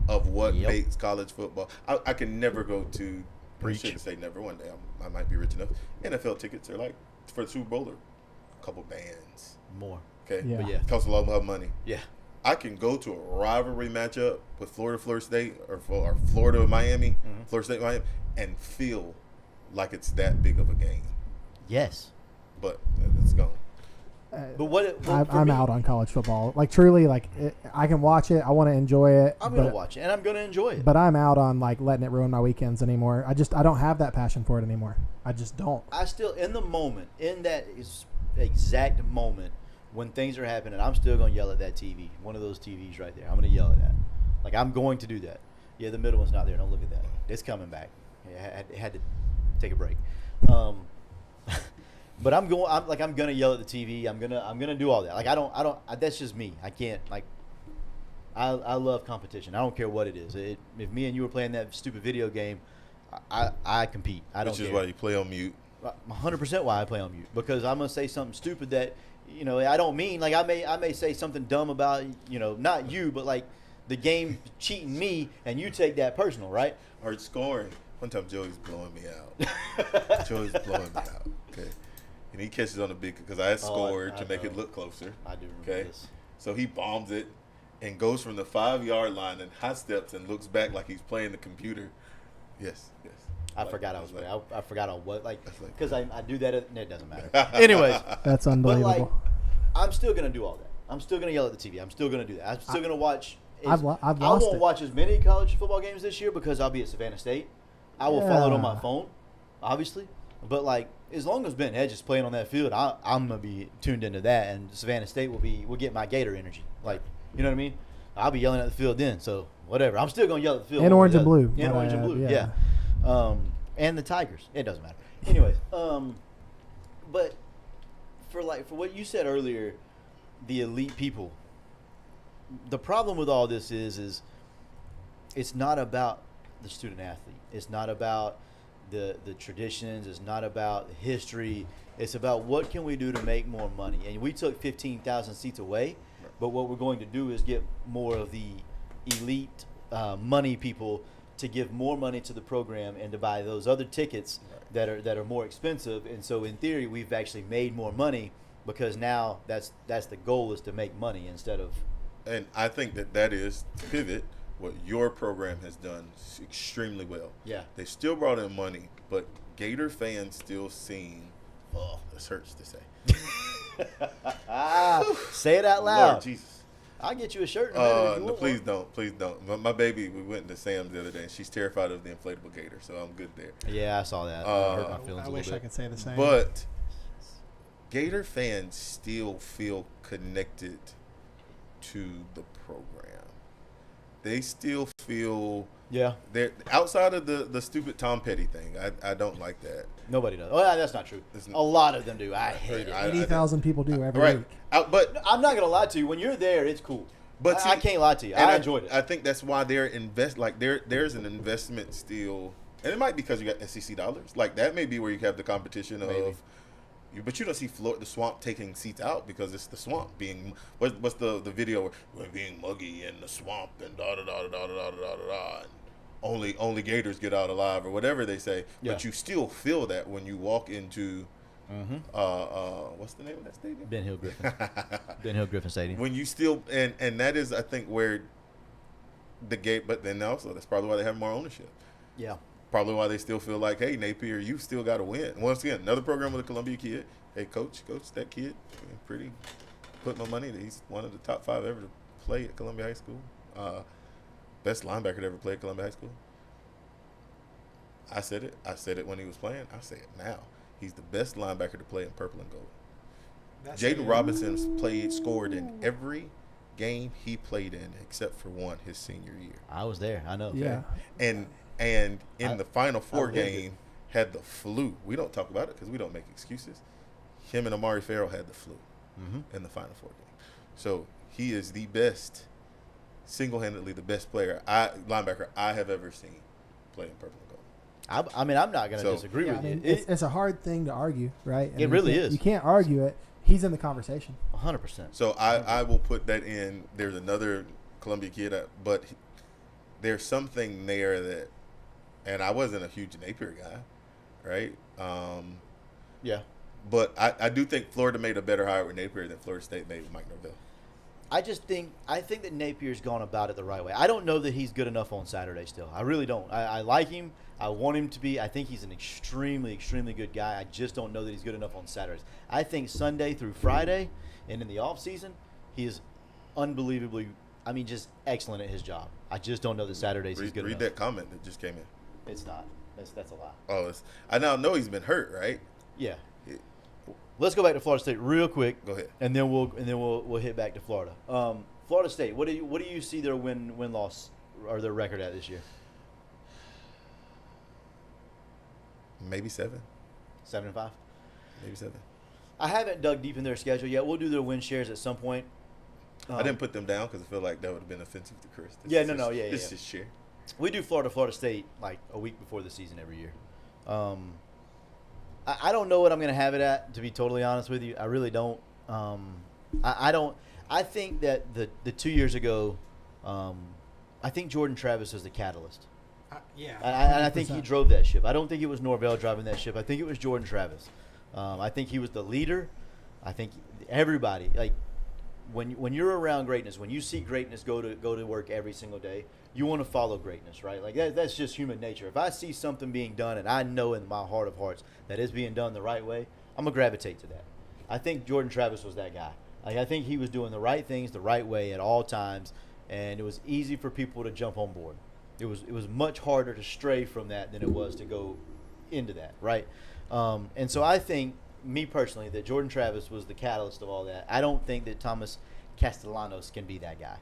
of what Yep. makes college football. I can never go to, I Preach. shouldn't say never, one day I might be rich enough. NFL tickets are like for the Super Bowl are a couple bands. More. Okay, Yeah. But yeah. costs a lot of money. Yeah. I can go to a rivalry matchup with Florida State, or Florida Miami, Mhm. Florida State Miami, and feel like it's that big of a game. Yes. But it's gone. But what for I'm me, out on college football. Like truly, like I can watch it. I want to enjoy it. I'm gonna but- watch it, and I'm gonna enjoy it. But I'm out on like letting it ruin my weekends anymore. I don't have that passion for it anymore. I just don't. I still, in the moment, in that exact moment when things are happening, I'm still gonna yell at that TV. One of those TVs right there. I'm gonna yell at that. Like I'm going to do that. Yeah, the middle one's not there. Don't look at that. It's coming back. Yeah, it had to take a break. But I'm gonna yell at the TV. I'm gonna do all that. Like I don't. That's just me. I can't like. I love competition. I don't care what it is. If me and you were playing that stupid video game, I compete. I don't Which is care. why you play on mute. 100% why I play on mute, because I'm gonna say something stupid that I don't mean. Like I may say something dumb about not you, but like the game cheating me, and you take that personal, right? Or scoring. One time Joey's blowing me out. Joey's blowing me out. Okay. And he catches on the big because I had scored to make it look closer. I do remember Okay. this. So he bombs it and goes from the 5-yard line and high steps and looks back like he's playing the computer. Yes. I forgot I was like, playing. I forgot on what That's like- because I do that. It doesn't matter. Anyways, That's but unbelievable. like I'm still gonna do all that. I'm still gonna yell at the TV. I'm still gonna do that. I'm still gonna watch. I've I lost won't it. watch as many college football games this year because I'll be at Savannah State. I will follow it on my Yeah. phone, obviously. But like, as long as Ben Hedges is playing on that field, I'm gonna be tuned into that, and Savannah State will get my Gator energy. Like, you know what I mean? I'll be yelling at the field then. So whatever. I'm still gonna yell at the field. And one way or orange the and other. blue, And might orange and I blue. add, Yeah. yeah. And the Tigers. It doesn't matter. Anyways, but for what you said earlier, the elite people. The problem with all this is it's not about the student athlete. It's not about the traditions. It's not about history. It's about what can we do to make more money. And we took 15,000 seats away, but what we're going to do is get more of the elite money people to give more money to the program and to buy those other tickets that are more expensive. And so in theory, we've actually made more money because now that's the goal, is to make money instead of. And I think that is, to pivot, what your program has done extremely well. Yeah. They still brought in money, but Gator fans still seem, oh, this hurts to say. Say it out loud. Lord Jesus. I'll get you a shirt in a minute if you No, want please one. don't. Please don't. My baby, we went to Sam's the other day, and she's terrified of the inflatable gator, so I'm good there. Yeah, I saw that. It hurt my feelings I a wish little I bit. could say the same. But Gator fans still feel connected to the program. They still feel Yeah, they're outside of the stupid Tom Petty thing. I don't like that. nobody does. Oh, yeah, that's not true. It's A lot of them do. I hate it. 80,000 people do every Right. week. But I'm not gonna lie to you. When you're there, it's cool. But I see, can't lie to you. and I enjoyed it. I think that's why they're there's an investment still, and it might be because you got SEC dollars. Like that may be where you have the competition Maybe. of. But you don't see the Swamp taking seats out because it's the Swamp being what's the video where we're being muggy in the Swamp and da da da da da da da da da. And only Gators get out alive or whatever they say. Yeah. But you still feel that when you walk into Mm-hmm. what's the name of that stadium? Ben Hill Griffin. Ben Hill Griffin Stadium. When you still and that is I think where the gate, but then also that's probably why they have more ownership. Yeah. Probably why they still feel like, hey, Napier, you still got to win. Once again, another program with a Columbia kid. Hey, coach, that kid, pretty. Put my money that he's one of the top 5 ever to play at Columbia High School. Best linebacker to ever play at Columbia High School. I said it. I said it when he was playing. I say it now. He's the best linebacker to play in purple and gold. Jaden Robinson's scored in every game he played in except for one his senior year. I was there. I know. Yeah. And in the Final Four lived it. game had the flu. We don't talk about it because we don't make excuses. Him and Amari Farrell had the flu in the Final Four game. So he is the best, single-handedly the best linebacker I have ever seen play in purple and gold. I mean, I'm not gonna So- disagree Yeah, I with mean, you. it's a hard thing to argue, right? It really you can't- is. You can't argue it. He's in the conversation. 100%. So I will put that in. There's another Columbia kid, but there's something there that, and I wasn't a huge Napier guy, right? Yeah. But I do think Florida made a better hire with Napier than Florida State made with Mike Norvell. I think that Napier's gone about it the right way. I don't know that he's good enough on Saturday still. I really don't. I like him. I want him to be. I think he's an extremely, extremely good guy. I just don't know that he's good enough on Saturdays. I think Sunday through Friday and in the off season, he is unbelievably, just excellent at his job. I just don't know that Saturdays he's good Read enough. that comment that just came in. It's not. That's a lie. Oh, I now know he's been hurt, right? Yeah. Let's go back to Florida State real quick. Go ahead. And then we'll hit back to Florida. Florida State. What do you see their win loss or their record at this year? Maybe 7. 7-5. Maybe 7. I haven't dug deep in their schedule yet. We'll do their win shares at some point. I didn't put them down because I feel like that would have been offensive to Chris. This is share. We do Florida State like a week before the season every year. I don't know what I'm going to have it at, to be totally honest with you. I really don't. I don't. I think that the 2 years ago, I think Jordan Travis was the catalyst. Yeah. And I think he drove that ship. I don't think it was Norvell driving that ship. I think it was Jordan Travis. I think he was the leader. I think everybody, like, when you're around greatness, when you see greatness go to work every single day, you want to follow greatness, right? Like that's just human nature. If I see something being done and I know in my heart of hearts that it's being done the right way, I'm gonna gravitate to that. I think Jordan Travis was that guy. Like I think he was doing the right things the right way at all times, and it was easy for people to jump on board. It was much harder to stray from that than it was to go into that, right? And so I think, me personally, that Jordan Travis was the catalyst of all that. I don't think that Thomas Castellanos can be that guy.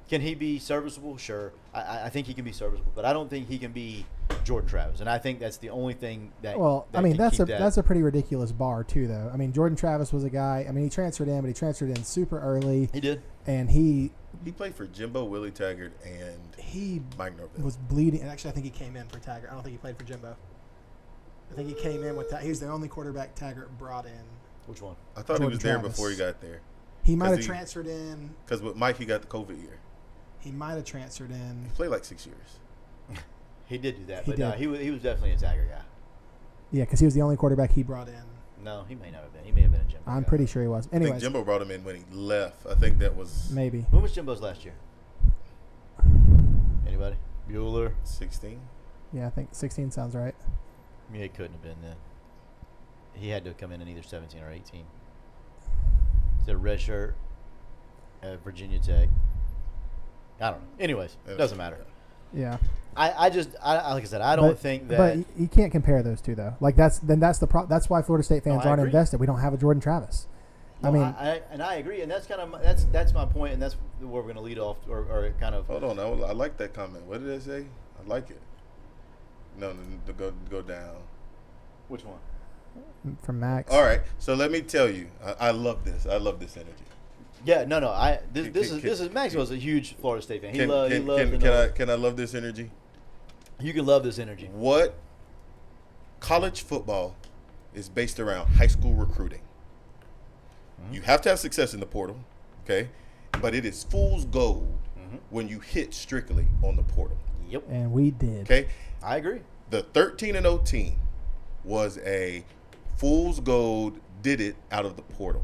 Can he be serviceable? Sure. I think he can be serviceable, but I don't think he can be Jordan Travis. And I think that's the only thing that. Well, that I mean, can that's keep a pretty ridiculous bar too, though. I mean, Jordan Travis was a guy. I mean, he transferred in, but he transferred in super early. He did. And he played for Jimbo, Willie Taggart, and Mike Norvell. Was bleeding. And actually, I think he came in for Taggart. I don't think he played for Jimbo. I think he came in with he was the only quarterback Taggart brought in. Which one? I thought Jordan he was there Travis. before he got there. He might have transferred in. Because with Mike, he got the COVID year. He might have transferred in. He played like 6 years. He did do that, He but did. he was definitely a Taggart guy. Yeah, because he was the only quarterback he brought in. No, he may not have been. He may have been a Jimbo I'm guy. pretty sure he was. I think Anyways, Jimbo brought him in when he left. I think that was maybe. When was Jimbo's last year? Anybody? Bueller? 16. Yeah, I think 16 sounds right. Yeah, it couldn't have been then. He had to come in either 17 or 18. It's a red shirt at Virginia Tech. I don't know. Anyways, doesn't matter. Yeah. I like I said, I don't think that. But you can't compare those two though. Like that's that's why Florida State fans I aren't agree. invested. We don't have a Jordan Travis. No, I mean, I agree, and that's kind of that's my point, and that's where we're going to lead off, or kind of. Hold on. I like that comment. What did I say? I like it. No, to go down. Which one? from Max. All right. So let me tell you, I love this. I love this energy. Yeah, no. This is Maxwell's a huge Florida State fan. He loves. Can I love this energy? You can love this energy. What college football is based around high school recruiting. Mm-hmm. You have to have success in the portal, okay? But it is fool's gold when you hit strictly on the portal. Yep. And we did. Okay? I agree. The 13-0 team was a fool's gold, did it out of the portal.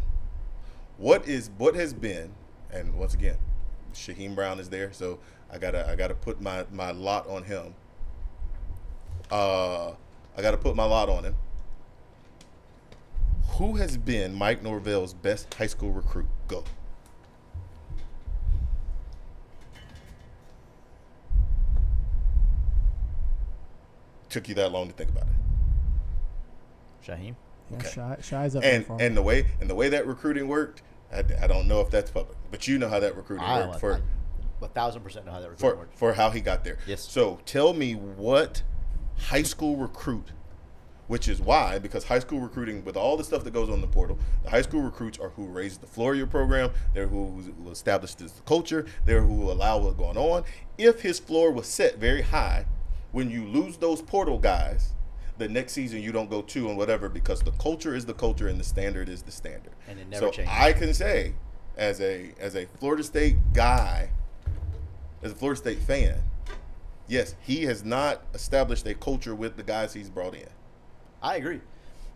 What has been, and once again, Shaheem Brown is there, so I gotta put my lot on him. I gotta put my lot on him. Who has been Mike Norvell's best high school recruit? Go. Took you that long to think about it. Shaheem. Yeah, Okay. Shy's up there for him. And the way that recruiting worked, I don't know if that's public, but you know how that recruiting worked for 1,000% know how that recruiting worked. for how he got there. Yes. So tell me what high school recruit, which is why, because high school recruiting, with all the stuff that goes on in the portal, the high school recruits are who raised the floor of your program. They're who established the culture. They're who allow what's going on. If his floor was set very high, when you lose those portal guys, the next season you don't go 2 and whatever, because the culture is the culture and the standard is the standard. And it never changes. I can say, as a Florida State guy, as a Florida State fan, yes, he has not established a culture with the guys he's brought in. I agree.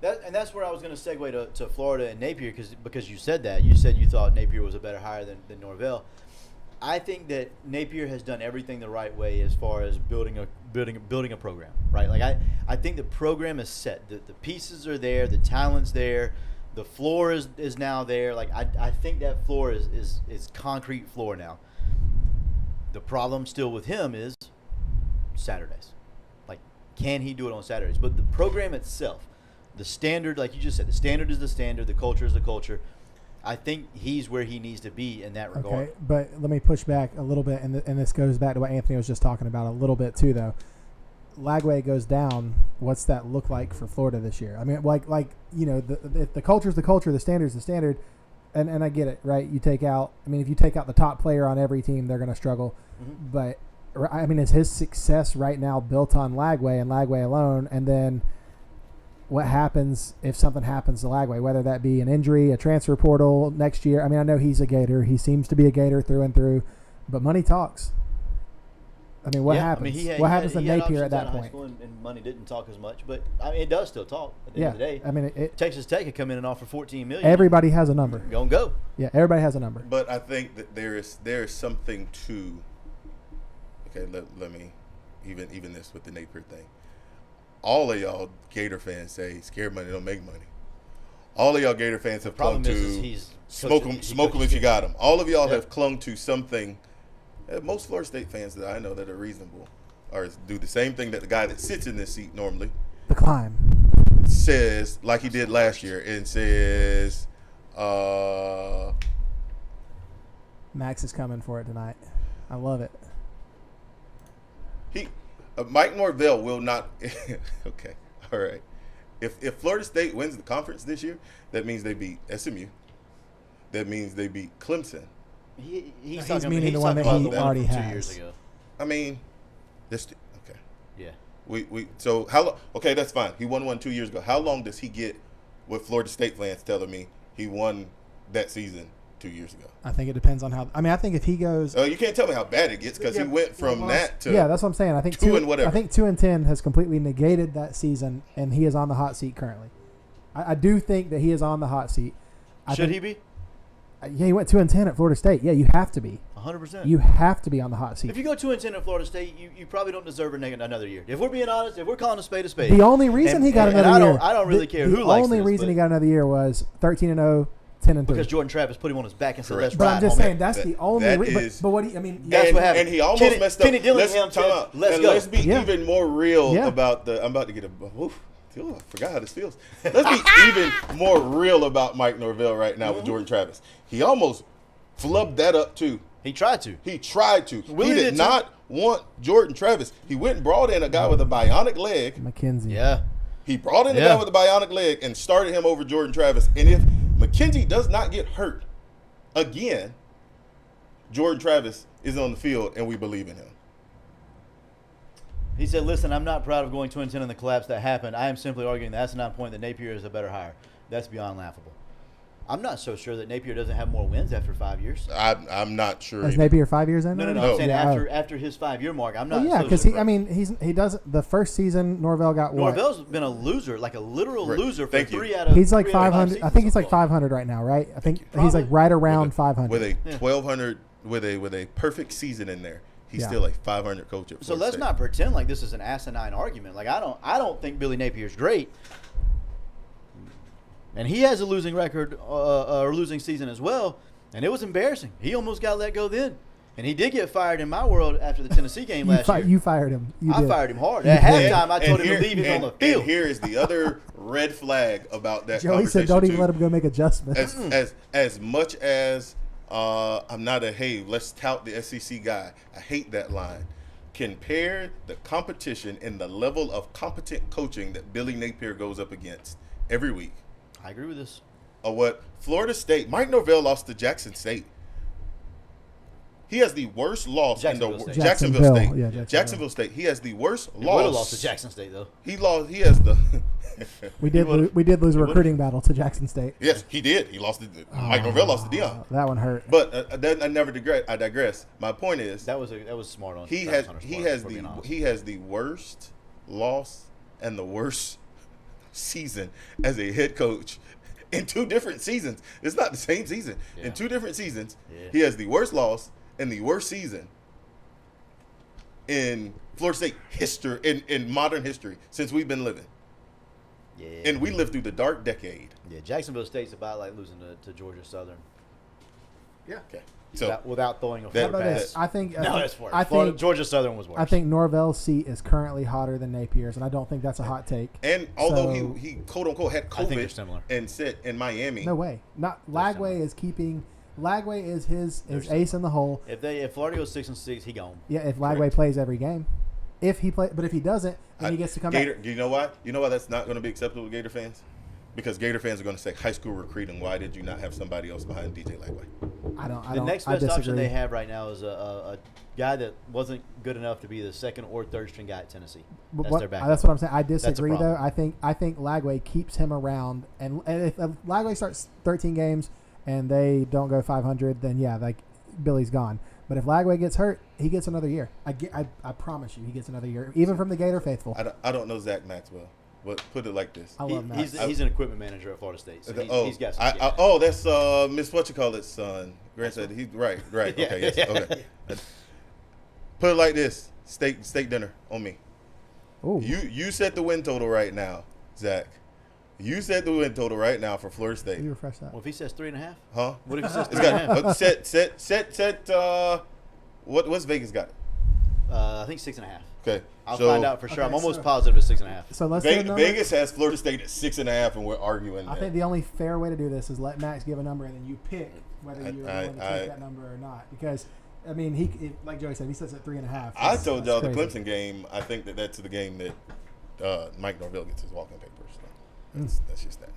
And that's where I was going to segue to Florida and Napier because you said that. You said you thought Napier was a better hire than Norvell. I think that Napier has done everything the right way as far as building a program, right? Like I think the program is set. The pieces are there, the talent's there, the floor is now there. Like I think that floor is concrete floor now. The problem still with him is Saturdays. Like, can he do it on Saturdays? But the program itself, the standard, like you just said, the standard is the standard, the culture is the culture. I think he's where he needs to be in that regard. Okay, but let me push back a little bit, and this goes back to what Anthony was just talking about a little bit too, though. Lagway goes down. What's that look like for Florida this year? I mean, like the culture's the culture, the standard's the standard, and I get it, right? You take out. I mean, if you take out the top player on every team, they're going to struggle. Mm-hmm. But I mean, is his success right now built on Lagway and Lagway alone? And then what happens if something happens to Lagway, whether that be an injury, a transfer portal next year? I mean, I know he's a Gator. He seems to be a Gator through and through, but money talks. I mean, what happens? I mean, what happens to Napier at that point? And money didn't talk as much, but I mean, it does still talk at the end of the day. I mean, Texas Tech could come in and offer $14 million. Everybody has a number. Gonna go. Yeah, everybody has a number. But I think that there is something to. Okay, let me even this with the Napier thing. All of y'all Gator fans say scared money don't make money. All of y'all Gator fans have clung to smoke them if you got them. All of y'all have clung to something. Most Florida State fans that I know that are reasonable or do the same thing that the guy that sits in this seat normally the climb says, like he did last year, and says, Max is coming for it tonight. I love it. Mike Norvell will not. Okay, all right. If Florida State wins the conference this year, that means they beat SMU. That means they beat Clemson. He's meaning the one that he already has. 2 years ago. I mean, okay. Yeah. We so how long? Okay, that's fine. He won one 2 years ago. How long does he get with Florida State fans telling me he won that season 2 years ago? I think it depends on how. I mean, I think if he goes, you can't tell me how bad it gets because he went from that to that's what I'm saying. I think 2 and whatever. I think 2-10 has completely negated that season, and he is on the hot seat currently. I do think that he is on the hot seat. Should he be? Yeah, he went 2-10 at Florida State. Yeah, you have to be. 100%. You have to be on the hot seat. If you go 2-10 at Florida State, you probably don't deserve another year. If we're being honest, if we're calling a spade a spade. The only reason he got another year. I don't really care who likes this. The only reason he got another year was 13-0, 10-3. Because Jordan Travis put him on his back and said, "Let's ride." But I'm just saying that's the only reason. But what do you? I mean, that's what happened. And he almost messed up. Kenny Dillingham said, "Let's go." Let's be even more real about the. I'm about to get a. Oof, I forgot how this feels. Let's be even more real about Mike Norvell right now with Jordan Travis. He almost flubbed that up too. He tried to. He did not want Jordan Travis. He went and brought in a guy with a bionic leg. McKenzie. Yeah. He brought in a guy with a bionic leg and started him over Jordan Travis. And if McKenzie does not get hurt again, Jordan Travis is on the field and we believe in him. He said, "Listen, I'm not proud of going 2-10 in the collapse that happened. I am simply arguing the asinine point that Napier is a better hire. That's beyond laughable." I'm not so sure that Napier doesn't have more wins after 5 years. I'm not sure. Is Napier 5 years in? No. I'm saying after his 5-year mark. I'm not. Yeah, because he doesn't. The first season Norvell got what? Norvell's been a loser, like a literal loser for 3 out of. He's like 500. I think he's like 500 right now, right? I think he's like right around 500 with a 1,200 with a perfect season in there. He's still a 500 coach at Florida So let's State. not pretend like this is an asinine argument. Like I don't think Billy Napier's great, and he has a losing record or losing season as well. And it was embarrassing. He almost got let go then, and he did get fired in my world after the Tennessee game last year. You fired him. I fired him hard. At halftime, I told him to leave him on the field. And here is the other red flag about that. Joey said, "Don't even let him go make adjustments." As much as I'm not let's tout the SEC guy. I hate that line. Compare the competition and the level of competent coaching that Billy Napier goes up against every week. I agree with this. What Florida State, Mike Norvell lost to Jackson State. He has the worst loss in the Jacksonville State. Yeah, Jacksonville State. He has the worst loss. He would have lost to Jackson State though. He has the. We did lose a recruiting battle to Jackson State. Yes, he did. He lost. Mike Norvell lost to Dion. That one hurt. But I digress. My point is that was smart on. He has the worst loss and the worst season as a head coach in 2 different seasons. It's not the same season. Yeah. In 2 different seasons, Yeah. he has the worst loss and the worst season in Florida State history, in modern history, since we've been living. Yeah. And we lived through the dark decade. Yeah, Jacksonville State's about like losing to Georgia Southern. Yeah. Okay. So Without throwing a That- How forward about that- pass. this? I think. No, it's worse. I Florida, think. Georgia Southern was worse. I think Norvell's seat is currently hotter than Napier's, and I don't think that's a hot take. and although So- he quote unquote had I think they're COVID similar. and sit in Miami, No way. Not Lagway is keeping. Lagway is his They're ace in the hole. If Florida goes 6-6, he gone. Yeah, if Lagway Correct. plays every game, if he play, but if he doesn't, then he gets to come Gator, back. You know why? You know why that's not going to be acceptable to Gator fans? Because Gator fans are going to say high school recruiting. Why did you not have somebody else behind DJ Lagway? I don't. The next I best option disagree. they have right now is a guy that wasn't good enough to be the second or third string guy at Tennessee. But That's what- their backup. that's what I'm saying. I a disagree though. problem. I think Lagway keeps him around, and if Lagway starts 13 games and they don't go 500, then yeah, like Billy's gone. But if Lagway gets hurt, he gets another year. I promise you, he gets another year, even from the Gator faithful. I don't know Zach Maxwell. But put it like this. I love Max. He's an equipment manager at Florida State. So he's got some That's Miss Whatchamacallit's son. Grandson. He's right. Yeah. Okay, yes. Okay. Put it like this: steak dinner on me. Ooh, You set the win total right now, Zach. You set the win total right now for Florida State. you refresh that. Well, if he says 3.5, Huh? what if he says It's 3.5? got set. What's Vegas got? I think 6.5. Okay. I'll so find out for sure. I'm Okay, almost so- positive it's 6.5. So let's do a number. Vegas has Florida State at 6.5, and we're arguing. I that. think the only fair way to do this is let Max give a number, and then you pick whether you're willing to take that number or not. Because I mean, like Joey said, he sets at 3.5. I told y'all the crazy. Clemson game. I think that's the game that Mike Norvell gets his walking papers. So that's just that.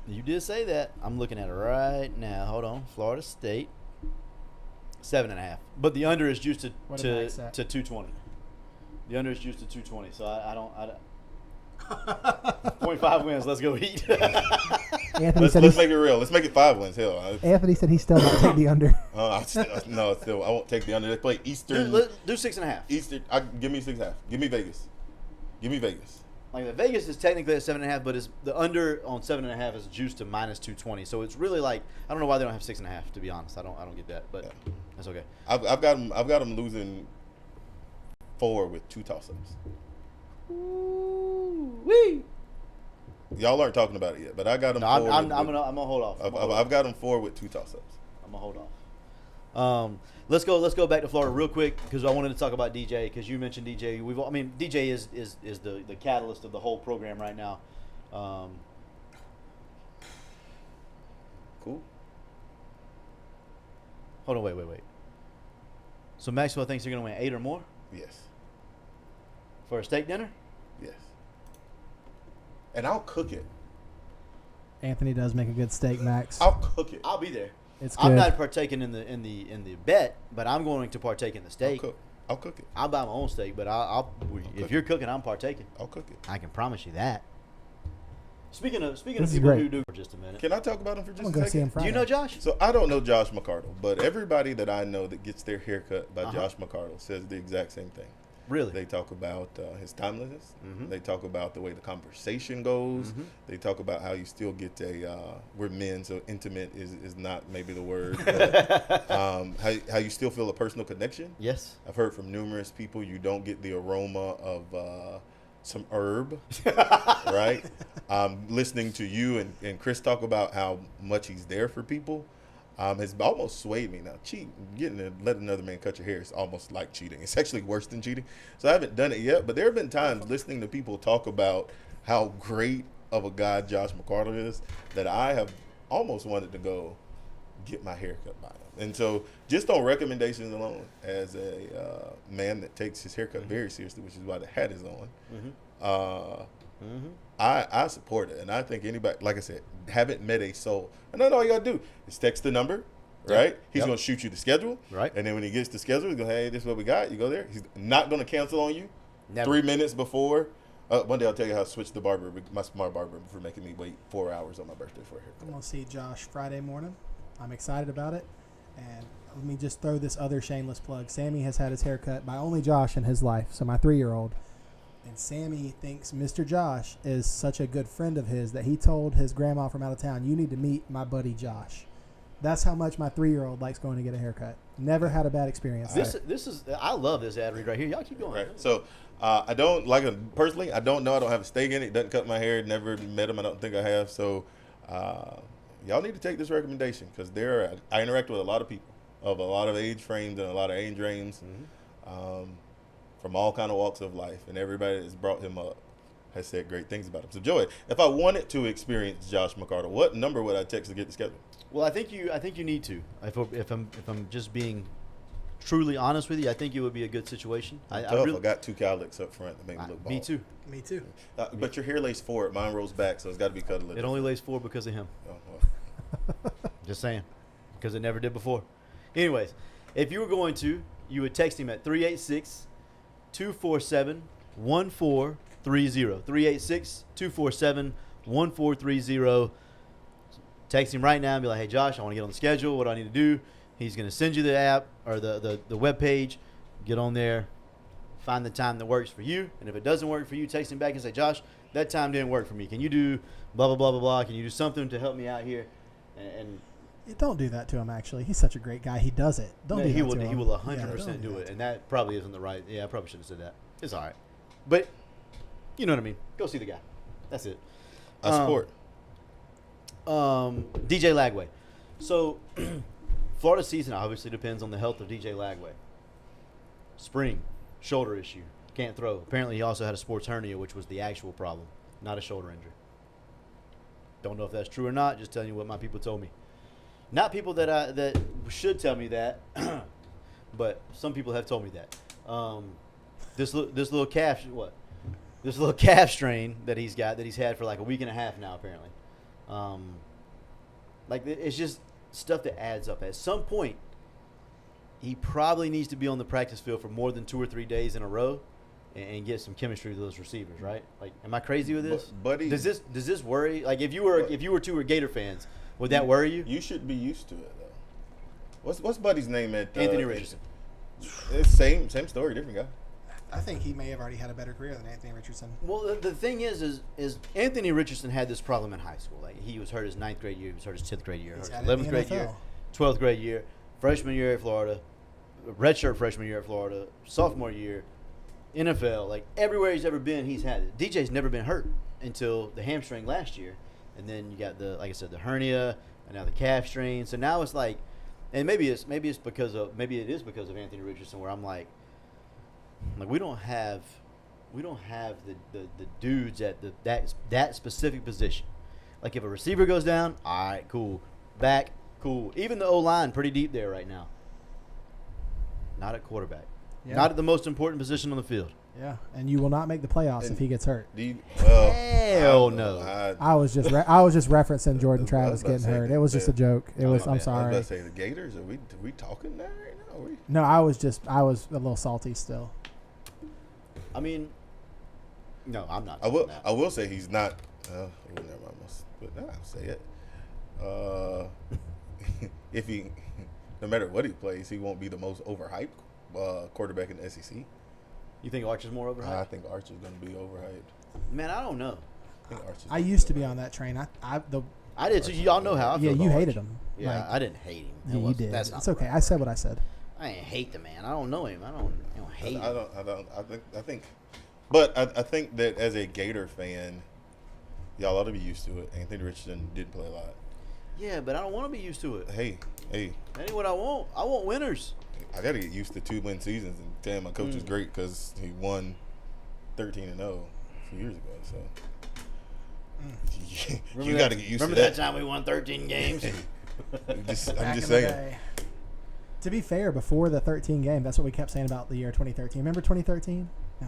You did say that. I'm looking at it right now. Hold on. Florida State, 7.5. But the under is juiced What to did Max set? 220. The under is juiced to 220. So I don't. 0.5 wins. Let's go eat. Anthony Let's said make it real. Let's make it 5 wins. Hell, Anthony said he still might take the under. still I won't take the under. They play Eastern. do 6.5. Eastern. Give me 6.5. Give me Vegas. Give me Vegas. Like the Vegas is technically at 7.5, but the under on 7.5 is juiced to minus 220. So it's really like I don't know why they don't have 6.5. To be honest, I don't get that, but that's okay. I've got them losing 4 with 2 toss-ups. Wee. Y'all aren't talking about it yet, but I got them. No, 4 I'm with, gonna hold off. I've got them 4 with 2 toss-ups. I'm gonna hold off. Let's go back to Florida real quick because I wanted to talk about DJ because you mentioned DJ. DJ is the catalyst of the whole program right now. Cool. Hold on, wait. So Maxwell thinks they're gonna win 8 or more Yes. for a steak dinner. Yes. And I'll cook it. Anthony does make a good steak, Max. I'll cook it. I'll be there. It's good. I'm not partaking in the bet, but I'm going to partake in the steak. I'll cook it. I'll buy my own steak, but I'll if you're cooking, I'm partaking. I'll cook it. I can promise you that. Speaking of This people is great. who do for just a minute. Can I talk about him for I'm just gonna a go second? see him Do Friday. you know Josh? So I don't know Josh McCardle, but everybody that I know that gets their haircut by Uh-huh. Josh McCardle says the exact same thing. Really? They talk about his timelessness. Mhm. They talk about the way the conversation goes. Mhm. They talk about how you still get we're men, so intimate is not maybe the word. But, how you still feel a personal connection. Yes. I've heard from numerous people you don't get the aroma of some herb, right? Listening to you and Chris talk about how much he's there for people has almost swayed me. Now, getting to let another man cut your hair is almost like cheating. It's actually worse than cheating. So I haven't done it yet, but there have been times listening to people talk about how great of a guy Josh McCardle is that I have almost wanted to go get my hair cut by him. And so just on recommendations alone, as a man that takes his haircut very seriously, which is why the hat is on, I support it. And I think anybody, like I said, haven't met a soul. And then all you got to do is text the number, right? He's Yep. going to shoot you the schedule. Right. And then when he gets the schedule, he's going to, hey, this is what we got. You go there. He's not going to cancel on you Never. 3 minutes before. One day I'll tell you how to switch the barber, my smart barber, for making me wait 4 hours on my birthday for a haircut. I'm gonna see Josh Friday morning. I'm excited about it. And let me just throw this other shameless plug. Sammy has had his hair cut by only Josh in his life, so my 3-year-old. And Sammy thinks Mr. Josh is such a good friend of his that he told his grandma from out of town, "You need to meet my buddy Josh." That's how much my 3-year-old likes going to get a haircut. Never had a bad experience. This is I love this ad read right here. Y'all keep going. Right. So I don't like him personally. I don't know. I don't have a stake in it. Doesn't cut my hair. Never met him. I don't think I have. So y'all need to take this recommendation because I interact with a lot of people of a lot of age frames and a lot of age ranges from all kind of walks of life, and everybody that's brought him up has said great things about him. So Joey, if I wanted to experience Josh McCarter, what number would I text to get the schedule? Well, I think you need to. If I'm just being truly honest with you, I think it would be a good situation. I got 2 cowlicks up front that make me look bald. Me too. Me too. But your hair lays forward. Mine rolls back, so it's got to be cut a little. It only lays forward because of him. Oh, well. Just saying, because it never did before. Anyways, if you were going to, you would text him at 386-247-1430. 386-247-1430. Text him right now and be like, "Hey, Josh, I want to get on the schedule. What do I need to do?" He's going to send you the app or the web page. Get on there. Find the time that works for you. And if it doesn't work for you, text him back and say, "Josh, that time didn't work for me. Can you do blah, blah, blah, blah, blah? Can you do something to help me out here?" And don't do that to him, actually. He's such a great guy. He does it. Don't do that he to will. him. He will 100% do it. And that probably isn't the right. Yeah, I probably shouldn't have said that. It's all right. But you know what I mean. Go see the guy. That's it. I support. DJ Lagway. So, Florida season obviously depends on the health of DJ Lagway. Spring, shoulder issue, can't throw. Apparently, he also had a sports hernia, which was the actual problem, not a shoulder injury. Don't know if that's true or not. Just telling you what my people told me. Not people that should tell me that, but some people have told me that. This little calf, this little calf strain that he's had for like a week and a half now, apparently. Like, it's just stuff that adds up. At some point, he probably needs to be on the practice field for more than 2 or 3 days in a row and get some chemistry with those receivers, right? Like, am I crazy with this? Buddy, does this worry? Like, if you were two Gator fans, would that worry you? You should be used to it though. What's Buddy's name at Anthony Richardson? It's same story, different guy. I think he may have already had a better career than Anthony Richardson. Well, the thing is Anthony Richardson had this problem in high school. Like, he was hurt his 9th grade year, he was hurt his 10th grade year, hurt his 11th grade year, 12th grade year, freshman year at Florida, redshirt freshman year at Florida, sophomore year, NFL. Like, everywhere he's ever been, he's had it. DJ's never been hurt until the hamstring last year, and then you got the hernia, and now the calf strain. So now it's like, and maybe it is because of Anthony Richardson, where I'm like we don't have the dudes at that specific position. Like, if a receiver goes down, all right, cool. Back, cool. Even the O-line, pretty deep there right now. Not at quarterback. Yeah. Not at the most important position on the field. Yeah, and you will not make the playoffs if he gets hurt. Hell no. I was just referencing Jordan Travis getting hurt. It was just a joke. I'm sorry. I was about to say, the Gators, are we talking that right now? No, I was a little salty still. I mean, no, I'm not. I will say he's not. Never mind. But I'll say it. If he, no matter what he plays, he won't be the most overhyped quarterback in the SEC. You think Archer's more overhyped? I think Archer's going to be overhyped. Man, I don't know. I used to be on that train. I did too. Y'all know how I feel. Yeah, you hated him. Yeah, I didn't hate him. Yeah, you did. That's it's okay. Right. I said what I said. I ain't hate the man. I don't know him. I don't hate him. I think that as a Gator fan, y'all ought to be used to it. Anthony Richardson did play a lot. Yeah, but I don't want to be used to it. Hey. That ain't what I want. I want winners. I got to get used to 2-win seasons, and damn, my coach is great because he won 13-0 a few years ago. So you got to get used to that. Remember that time we won 13 games? I'm just saying. To be fair, before the 13 game, that's what we kept saying about the year 2013. Remember 2013? No,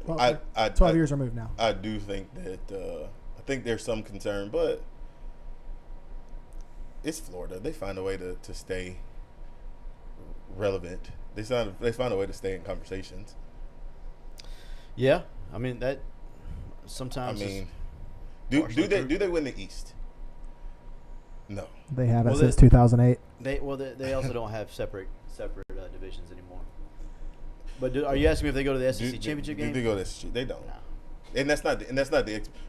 we're 12 years removed now. I do think that I think there's some concern, but it's Florida. They find a way to stay relevant. They find a way to stay in conversations. Yeah, I mean that. Sometimes. I mean, do they win the East? No, they haven't since 2008. They also don't have separate divisions anymore. But are you asking me if they go to the SEC Do championship they game? go to SEC? They don't. No, And that's not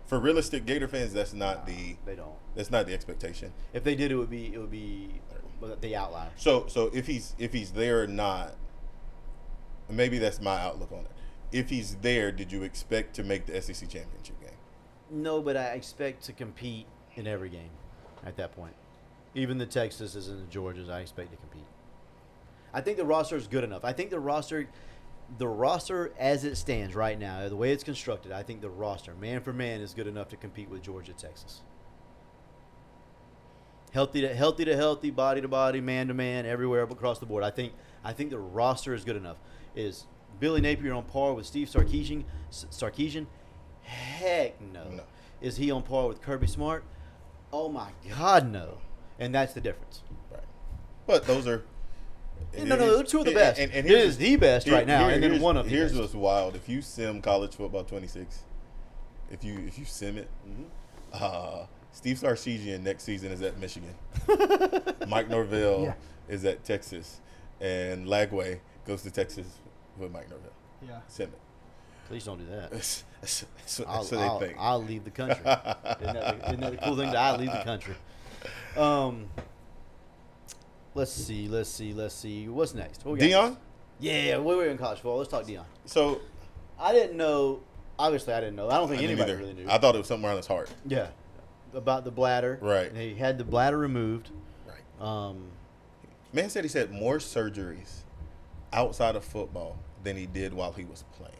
for realistic Gator fans. That's not they don't. the expectation. If they did, it would be the outlier. So if he's there or not, maybe that's my outlook on it. If he's there, did you expect to make the SEC championship game? No, but I expect to compete in every game at that point. Even the Texases and the Georgias, I expect to compete. I think the roster is good enough. I think the roster as it stands right now, the way it's constructed, I think the roster, man for man, is good enough to compete with Georgia, Texas. Healthy to healthy, body to body, man to man, everywhere across the board. I think the roster is good enough. Is Billy Napier on par with Steve Sarkisian? Heck no. Is he on par with Kirby Smart? Oh my God, no. And that's the difference. Right. But those are No, they're two of the best. And it is the best right now, and then one of the here's best. what's wild. If you sim college football 26, if you sim it, Steve Sarkisian next season is at Michigan. Mike Norvell is at Texas, and Lagway goes to Texas with Mike Norvell. Yeah. Sim it. Please don't do that. That's what they think. I'll leave the country. Isn't that the cool thing? I'll leave the country. Let's see. What's next? What we got Deion? next? Yeah, we were in college football. Let's talk Deion. So I didn't know. Obviously, I didn't know. I don't think I didn't anybody either. really knew. I thought it was something around his heart. Yeah, about the bladder. Right. And he had the bladder removed. Right. Man said he's had more surgeries outside of football than he did while he was playing.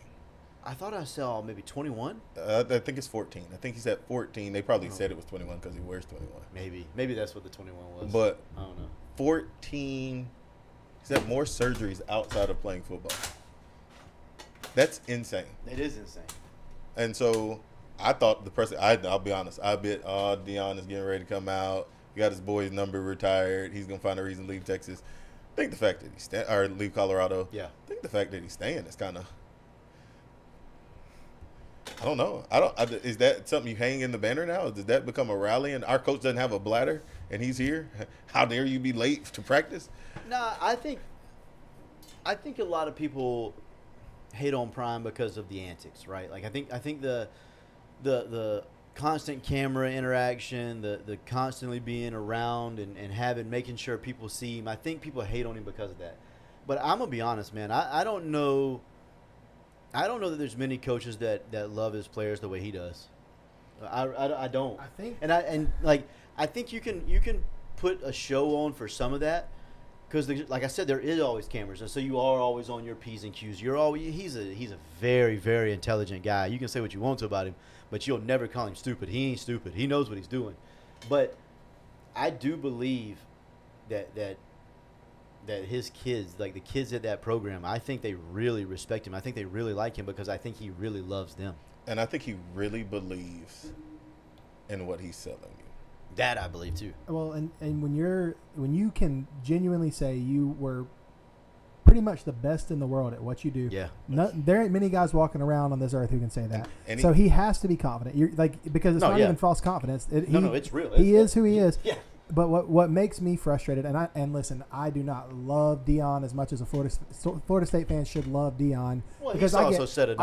I thought I saw maybe 21. I think it's 14. I think he's at 14. They probably said it was 21 because he wears 21. Maybe that's what the 21 was. But I don't know. 14. He's had more surgeries outside of playing football. That's insane. It is insane. And so I thought the person. I'll be honest. I bet Deion is getting ready to come out. He got his boy's number retired. He's gonna find a reason to leave Texas. I think the fact that he's or leave Colorado. Yeah. I think the fact that he's staying is kind of. I don't know. Is that something you hang in the banner now? Does that become a rally? And our coach doesn't have a bladder, and he's here. How dare you be late to practice? No, I think a lot of people hate on Prime because of the antics, right? Like I think the constant camera interaction, the constantly being around and making sure people see him. I think people hate on him because of that. But I'm gonna be honest, man. I don't know. I don't know that there's many coaches that love his players the way he does. I don't. I think I think you can put a show on for some of that because like I said, there is always cameras, and so you are always on your P's and Q's. He's a very, very intelligent guy. You can say what you want to about him, but you'll never call him stupid. He ain't stupid. He knows what he's doing. But I do believe that his kids, like the kids at that program, I think they really respect him. I think they really like him because I think he really loves them. And I think he really believes in what he's selling you. That I believe too. Well, and when you can genuinely say you were pretty much the best in the world at what you do. Yeah. There ain't many guys walking around on this earth who can say that. And so he has to be confident. Because it's not even false confidence. It's real. He is who he is. Yeah. But what makes me frustrated, and listen, I do not love Deion as much as a Florida State fan should love Deion. Well, because I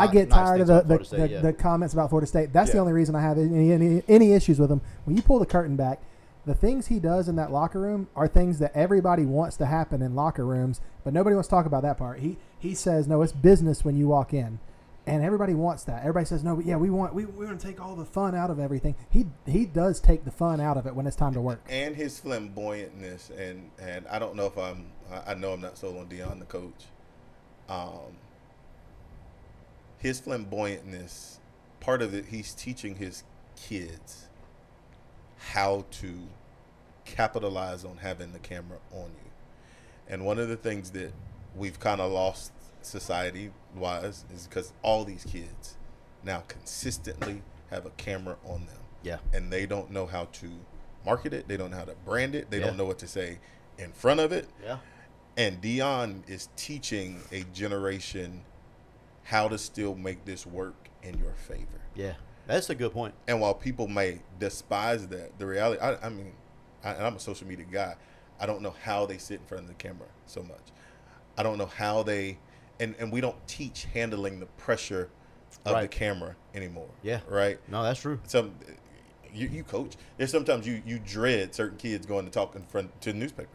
get tired of the the comments about Florida State. That's the only reason I have any issues with him. When you pull the curtain back, the things he does in that locker room are things that everybody wants to happen in locker rooms, but nobody wants to talk about that part. He says, no, it's business when you walk in. And everybody wants that. Everybody says, no, but yeah, we want to take all the fun out of everything. He does take the fun out of it when it's time to work. And his flamboyantness, and I don't know if I know I'm not sold on Deion, the coach. His flamboyantness, part of it, he's teaching his kids how to capitalize on having the camera on you. And one of the things that we've kind of lost society-wise is because all these kids now consistently have a camera on them. Yeah. And they don't know how to market it. They don't know how to brand it. They don't know what to say in front of it. Yeah. And Deion is teaching a generation how to still make this work in your favor. Yeah. That's a good point. And while people may despise that, the reality, and I'm a social media guy, I don't know how they sit in front of the camera so much. I don't know how they and we don't teach handling the pressure of the Right. camera anymore. Yeah. Right. No, that's true. Some you coach. There's sometimes you dread certain kids going to talk in front to the newspaper.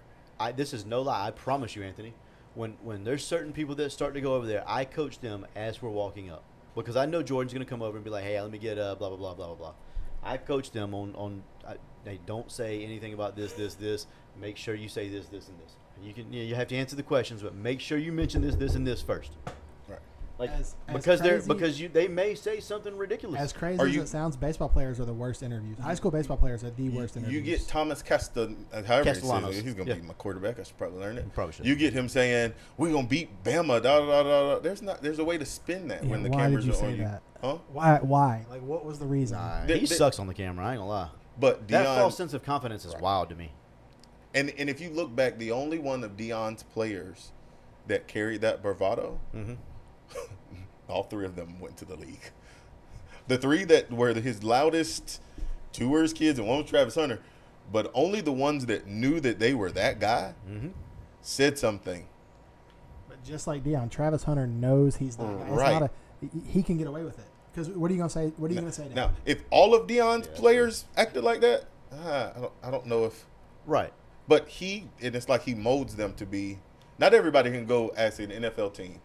This is no lie. I promise you, Anthony. When there's certain people that start to go over there, I coach them as we're walking up because I know Jordan's going to come over and be like, "Hey, let me get blah blah blah blah blah blah." I coach them they don't say anything about this. Make sure you say this, and this. You have to answer the questions, but make sure you mention this, and this first. Right. Like As because crazy- they may say something ridiculous. As crazy Are as you- it sounds, baseball players are the worst interviews. High school baseball players are the worst You interviews. get Thomas however you say Castellanos. it, he's going to Yeah. be my quarterback. I should probably learn it. Probably should. You get him saying, "We're going to beat Bama." Da, da, da, da, da. There's a way to spin that Yeah, when the why cameras did you are say on you. that? Huh? Why? Like, what was the reason? Nah, They- he they- sucks on the camera. I ain't gonna lie. But That Deion, false sense of confidence is wild to me. and if you look back, the only one of Deion's players that carried that bravado, Mm-hmm. all three of them went to the league. The three that were his loudest, two were his kids and one was Travis Hunter, but only the ones that knew that they were that guy Mm-hmm. said something. But just like Deion, Travis Hunter knows he's that guy. It's Right. not he can get away with it. Because what are you gonna say? What are you gonna say? To Now, him? if all of Deion's Yeah, players acted like that, I don't know if. Right. But and it's like he molds them to be. Not everybody can go ask an NFL team,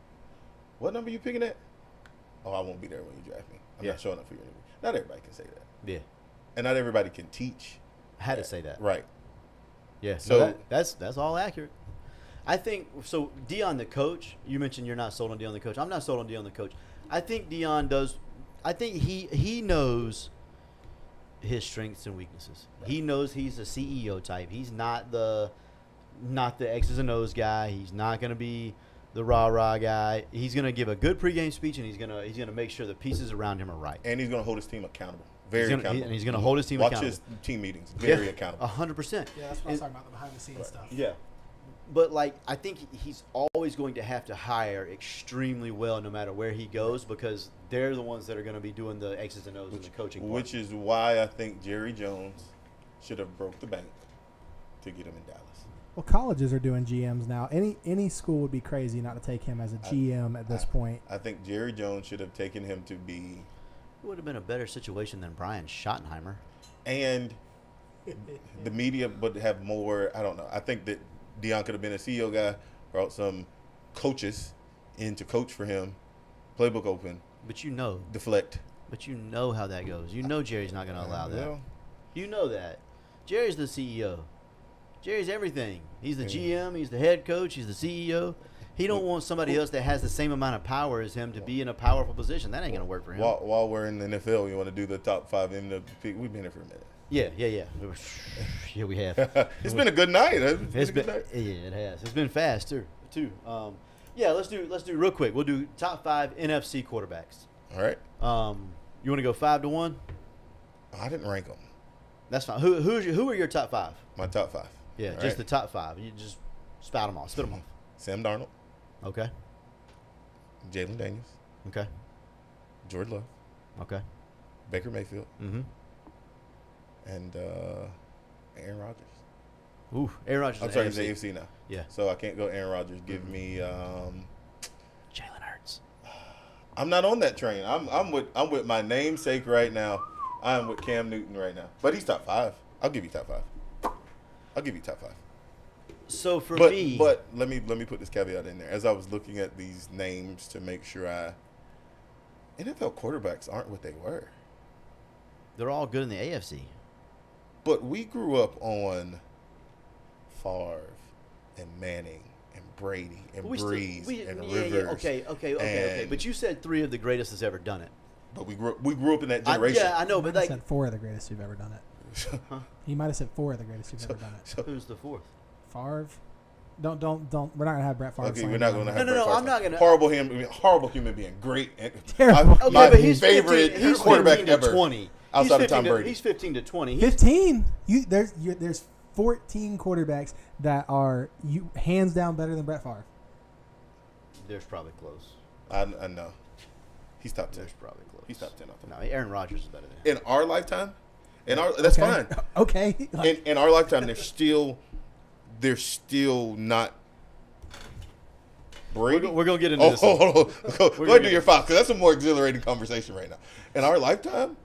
"What number you picking at?" "Oh, I won't be there when you draft me. I'm Yeah. not showing up for your interview." Not everybody can say that, Yeah. and not everybody can teach. I had to say that. Right. Yeah. So- So that's all accurate. I think so. Deion the coach. You mentioned you're not sold on Deion the coach. I'm not sold on Deion the coach. I think Deion does. I think he knows his strengths and weaknesses. He knows he's a CEO type. He's not the X's and O's guy. He's not going to be the rah guy. He's going to give a good pregame speech, and he's going to make sure the pieces around him are right. And he's going to hold his team accountable. Very gonna- accountable. and he's gonna hold his team Watch accountable. his team meetings. Very accountable. 100%. Yeah, that's what I was talking about, the behind the scenes stuff. Yeah. But, like, I think he's always going to have to hire extremely well no matter where he goes because they're the ones that are going to be doing the X's and O's and the coaching part. Which is why I think Jerry Jones should have broke the bank to get him in Dallas. Well, colleges are doing GMs now. Any school would be crazy not to take him as a GM at this point. I think Jerry Jones should have taken him to be, It would have been a better situation than Brian Schottenheimer. and the media would have more. I don't know. I think that Deion could have been a CEO guy, brought some coaches in to coach for him, playbook open, But you know how that goes. You know Jerry's not going to allow that. Well, You know that. Jerry's the CEO. Jerry's everything. He's the Yeah. GM. He's the head coach. He's the CEO. He don't want somebody else that has the same amount of power as him to be in a powerful position. That ain't gonna work for him. while we're in the NFL, you want to do the top 5 MVP. We've been here for a minute. Yeah. Yeah, we have. It's been a good night. It's been, yeah, it has. It's been fast too. Yeah, let's do real quick. We'll do top 5 NFC quarterbacks. All right. You want to go 5-1? I didn't rank them. That's fine. Who are your top 5? My top 5. Yeah, All just right. the top 5. You just spout them off. Spit them off. Sam Darnold, Okay. Jalen Daniels, Okay. George Love, Okay. Baker Mayfield, Mm-hmm. and Aaron Rodgers. Ooh, Aaron Rodgers. I'm is sorry, he's AFC. AFC now. Yeah. So I can't go Aaron Rodgers. Give me. Jalen Hurts. I'm not on that train. I'm with my namesake right now. I'm with Cam Newton right now. But he's top 5. I'll give you top 5. I'll give you top 5. So for But me, let me put this caveat in there. As I was looking at these names to make sure NFL quarterbacks aren't what they were. they're all good in the AFC. But we grew up on Favre and Manning and Brady and Breeze and Rivers. Okay. and- But you said 3 of the greatest has ever done it. But we grew up in that generation. I know, but He like, said 4 of the greatest who've ever done it. He might have said 4 of the greatest who've ever done it. So, who's the 4th? Favre. Don't. We're not gonna have Brett Favre. okay, slander we're not him. going to have. No, Brett Favre. I'm not gonna- horrible human being. Great. Terrible. Okay, my but he's favorite 15, he's quarterback 15 to ever. 20. Outside he's of Tom 15 to- Brady. He's 15 to 20. 15. There's 14 quarterbacks that are hands down better than Brett Favre. There's probably close. I know. He's top 10. There's probably close. He's top 10. I think. No, Aaron Rodgers is better than him. In our lifetime, that's Okay. fine. Okay. Like, In our lifetime, they're still not. Brady. We're gonna get into Oh, this. hold on. Go We're ahead gonna and do get- your 5 because that's a more exhilarating conversation right now. In our lifetime,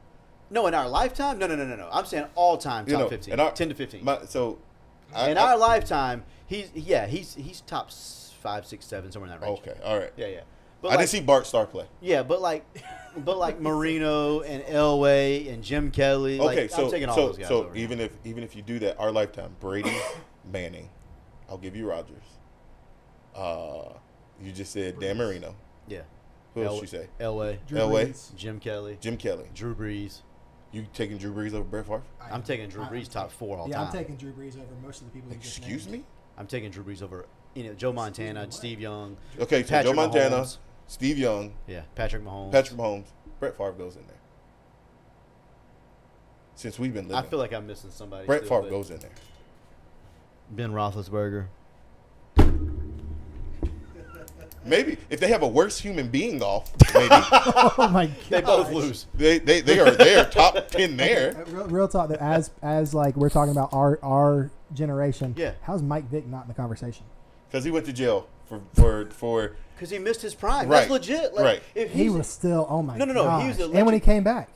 No, in our lifetime? No. I'm saying all time top 15. in our- 10 to 15. In our lifetime, he's top 5, 6, 7, somewhere in that range. Okay, all right. Yeah. But I didn't see Bart Starr play. Yeah, but like Marino and Elway and Jim Kelly. Okay, like, so I'm taking all those guys over even if you do that, our lifetime, Brady, Manning, I'll give you Rodgers. You just said Dan Marino. yeah. Who else you say? Elway, Drew Elway. Brees. Jim Kelly, Jim Kelly. Drew Brees. You taking Drew Brees over Brett Favre? I'm taking Drew Brees top 4 all Yeah, time. I'm taking Drew Brees over most of the people. you just Excuse named. me? I'm taking Drew Brees over Joe Montana, Steve Young. Okay, so Patrick Joe Montana, Mahomes. Steve Young, Yeah, Patrick Mahomes. Patrick Mahomes, Brett Favre goes in there. Since we've been I living, feel like I'm missing somebody. Brett still, Favre but goes in there. Ben Roethlisberger. Maybe if they have a worse human being golf, maybe Oh my god. They both lose. they are top 10 there. Real talk. As like we're talking about our generation. Yeah. How's Mike Vick not in the conversation? Because he went to jail for Because he missed his prime. Right, That's legit. Like, right. If He he's- was still. Oh my. No, he gosh. was a And when he legend. came back.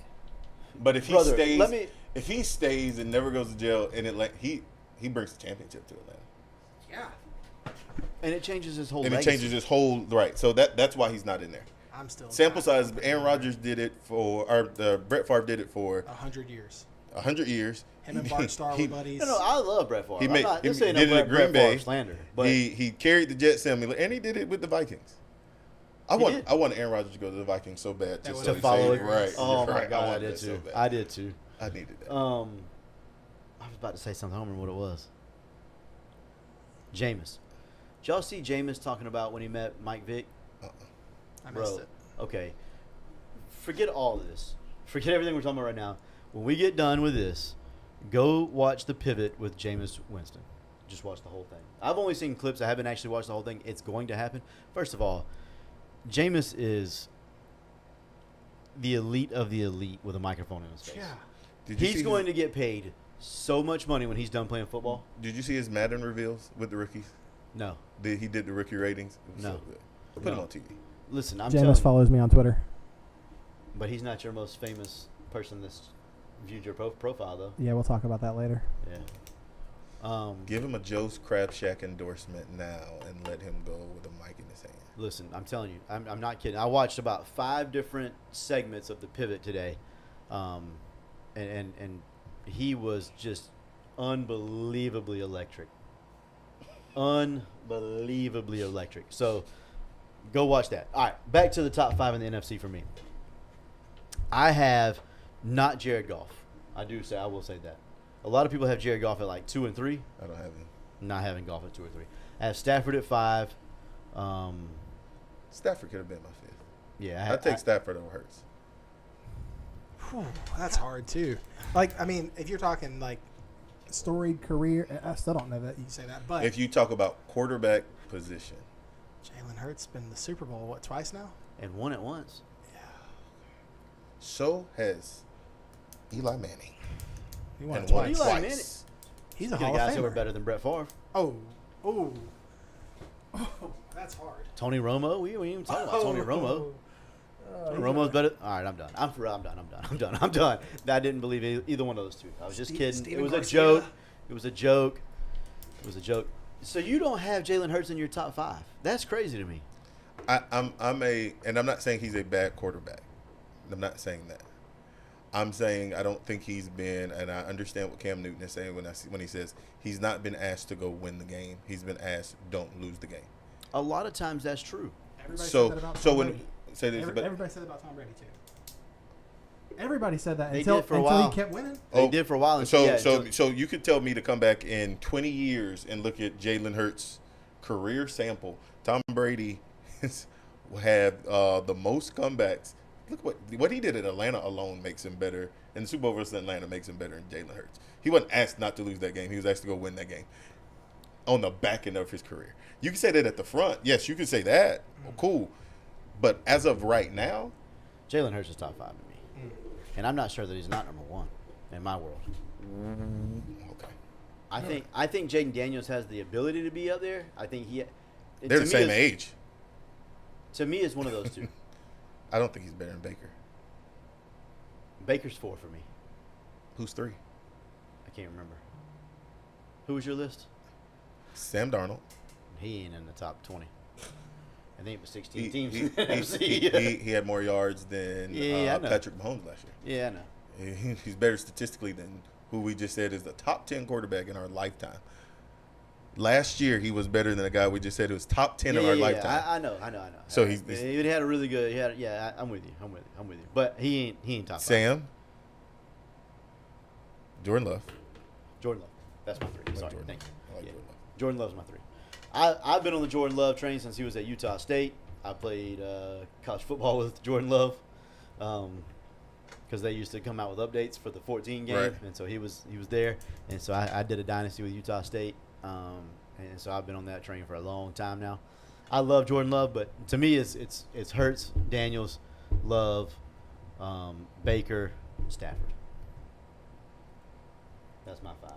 But if he Brother, stays, let me- if he stays and never goes to jail, and he brings the championship to Atlanta, and it changes his whole and it legacy. changes his whole right. So that's why he's not in there. I'm still Sample size: Aaron Rodgers did it for, or Brett Favre did it for 100 years. 100 years. Him and Bart Starr He- were buddies. No, I love Brett Favre. He I'm made not, he this ain't did no it at Brett Green Bay. Favre slander. But He carried the Jets semi, and he did it with the Vikings. I He want did? I want Aaron Rodgers to go to the Vikings so bad, That just was so to he follow say, it. right. Oh you're my right, god, I want did that so too. bad. I did too. I needed that. I was about to say something. I don't remember what it was. Jameis. Did y'all see Jameis talking about when he met Mike Vick? I missed Bro, it. okay. Forget all of this. Forget everything we're talking about right now. When we get done with this, go watch The Pivot with Jameis Winston. Just watch the whole thing. I've only seen clips. I haven't actually watched the whole thing. It's going to happen. First of all, Jameis is the elite of the elite with a microphone in his face. Yeah. Did you He's see going to get paid so much money when he's done playing football. Did you see his Madden reveals with the rookies? No. He did the rookie ratings. It was No. so good. Put him No. on TV. Listen, I'm telling Jameis you. follows me on Twitter. But he's not your most famous person that's viewed your profile, though. Yeah, we'll talk about that later. Yeah. Give him a Joe's Crab Shack endorsement now and let him go with a mic in his hand. Listen, I'm telling you, I'm not kidding. I watched about 5 different segments of The Pivot today, and he was just unbelievably electric. Unbelievably electric. So go watch that. All right, back to the top 5 in the NFC for me. I have not Jared Goff. I will say that. A lot of people have Jared Goff at like 2 and 3. I don't have him. Not having Goff at 2 or 3. I have Stafford at 5. Stafford could have been my 5th. Yeah, I'd take Stafford over Hurts. Whew, that's hard too. Like, I mean, if you're talking like Storied career. I still don't know that. you say that, but If you talk about quarterback position, Jalen Hurts been in the Super Bowl what, twice now? and won at once. so has Eli Manning. He won And it won twice. Eli twice. He's a Get Hall guys of who were Famer. better than Brett Favre. Oh, that's hard. Tony Romo. We ain't even talking about Tony Romo. Tony Romo's better. All right, I'm done. I'm done. I didn't believe either one of those two. I was just kidding. Steven It was Garcia. a joke. It was a joke. It was a joke. So you don't have Jalen Hurts in your top 5? That's crazy to me. I'm not saying he's a bad quarterback. I'm not saying that. I'm saying I don't think he's been, and I understand what Cam Newton is saying when he says he's not been asked to go win the game. He's been asked, don't lose the game. A lot of times that's true. Everybody So said that about so Tom when Brady. say this, but Everybody said that about Tom Brady too. Everybody said that They until did for a while. he kept winning. They did for a while. So yeah, so you could tell me to come back in 20 years and look at Jalen Hurts' career sample. Tom Brady will have the most comebacks. Look what he did at Atlanta alone makes him better, and the Super Bowl versus Atlanta makes him better than Jalen Hurts. He wasn't asked not to lose that game. He was asked to go win that game on the back end of his career. You can say that at the front. Yes, you can say that. Well, cool. But as of right now, Jalen Hurts is top 5 to me. And I'm not sure that he's not number 1 in my world. okay. I think Jaden Daniels has the ability to be up there. I think he. They're the same age. To me, it's one of those two. I don't think he's better than Baker. Baker's 4 for me. Who's 3? I can't remember. Who was your list? Sam Darnold. He ain't in the top 20. I think it was 16 He, teams he, in the he, NFC. he, he had more yards than Yeah, I know. Patrick Mahomes last year. Yeah, I know. He's better statistically than who we just said is the top 10 quarterback in our lifetime. Last year, he was better than a guy we just said was top 10 in our lifetime. I know. So he had a really good. I'm with you. But he ain't top 5. Sam, Jordan Love. Jordan Love. That's my 3. Sorry, Jordan. thank you. I like Yeah. Jordan Love. Jordan Love's my 3. I've been on the Jordan Love train since he was at Utah State. I played college football with Jordan Love because they used to come out with updates for the 14 game, Right. and so he was there, and so I did a dynasty with Utah State, and so I've been on that train for a long time now. I love Jordan Love, but to me it's Hurts, Daniels, Love, Baker, Stafford. That's my 5.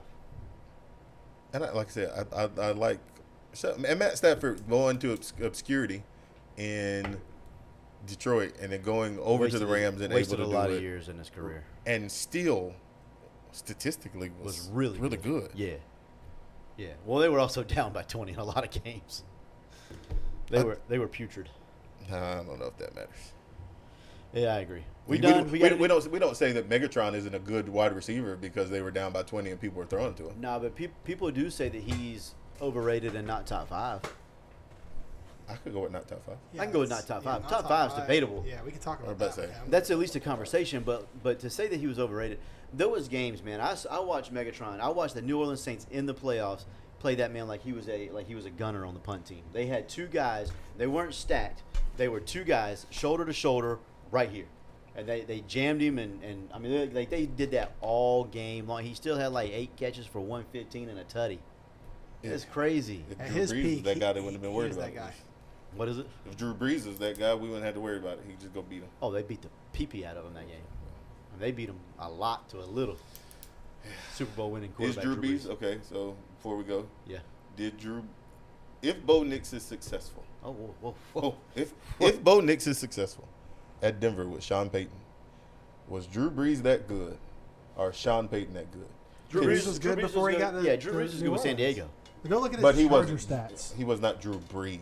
And like I said, I like and Matt Stafford going to obscurity in Detroit and then going over to the Rams and able wasted to a do lot it, of years in his career. and still statistically Was really good. Yeah. Well, they were also down by 20 in a lot of games. They were putrid. I don't know if that matters. Yeah, I agree. We don't say that Megatron isn't a good wide receiver because they were down by 20 and people were throwing to him. No, but people do say that he's overrated and not top 5. I could go with not top 5. I can go with not top 5. Top 5's debatable. Yeah, we can talk I was about about to that. say. yeah. That's at least a conversation, but to say that he was overrated, there was games, man. I watched Megatron. I watched the New Orleans Saints in the playoffs play that man like he was a gunner on the punt team. They had 2 guys. They weren't stacked. They were 2 guys shoulder to shoulder right here. And they jammed him, and I mean, they did that all game long. He still had like 8 catches for 115 and a tutty. It's crazy. If At Drew his Brees peak, is that guy, they he- wouldn't have been he worried is about that it. guy. What is it? If Drew Brees is that guy, we wouldn't have to worry about it. He'd just go beat him. Oh, they beat the pee-pee out of him that game. And they beat him a lot to a little. Super Bowl winning Is quarterback. Drew Brees okay? So before we go, Yeah. if Bo Nix is successful, Oh, whoa. if Bo Nix is successful at Denver with Sean Payton, was Drew Brees that good, or Sean Payton that good? Drew Brees was good before he got to Yeah, Drew Brees was to good with San New Orleans. Diego. Go look at his But he Charger wasn't. stats. He was not Drew Brees.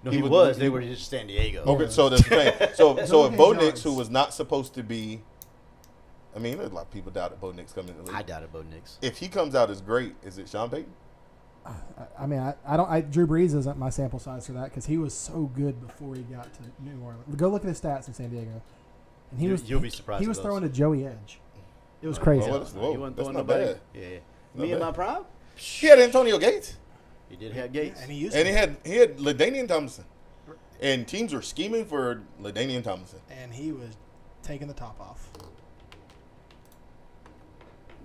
No, he was. They were just San Diego. Okay, so that's the thing. So look if at Bo his Nix, who yards. was not supposed to be, I mean, there's a lot of people doubted Bo Nix coming in the I league. doubted Bo Nix. If he comes out as great, is it Sean Payton? I mean, I don't. Drew Brees isn't my sample size for that because he was so good before he got to New Orleans. Go look at his stats in San Diego, and You'll be surprised He with was those. throwing to Joey Edge. It was crazy. Oh, whoa, He wasn't that's throwing not nobody. bad. Yeah. Not Me in bad. my prime? He had Antonio Gates, He did have Gates. And he used and to. he had LaDainian Tomlinson, and teams were scheming for LaDainian Tomlinson. And he was taking the top off.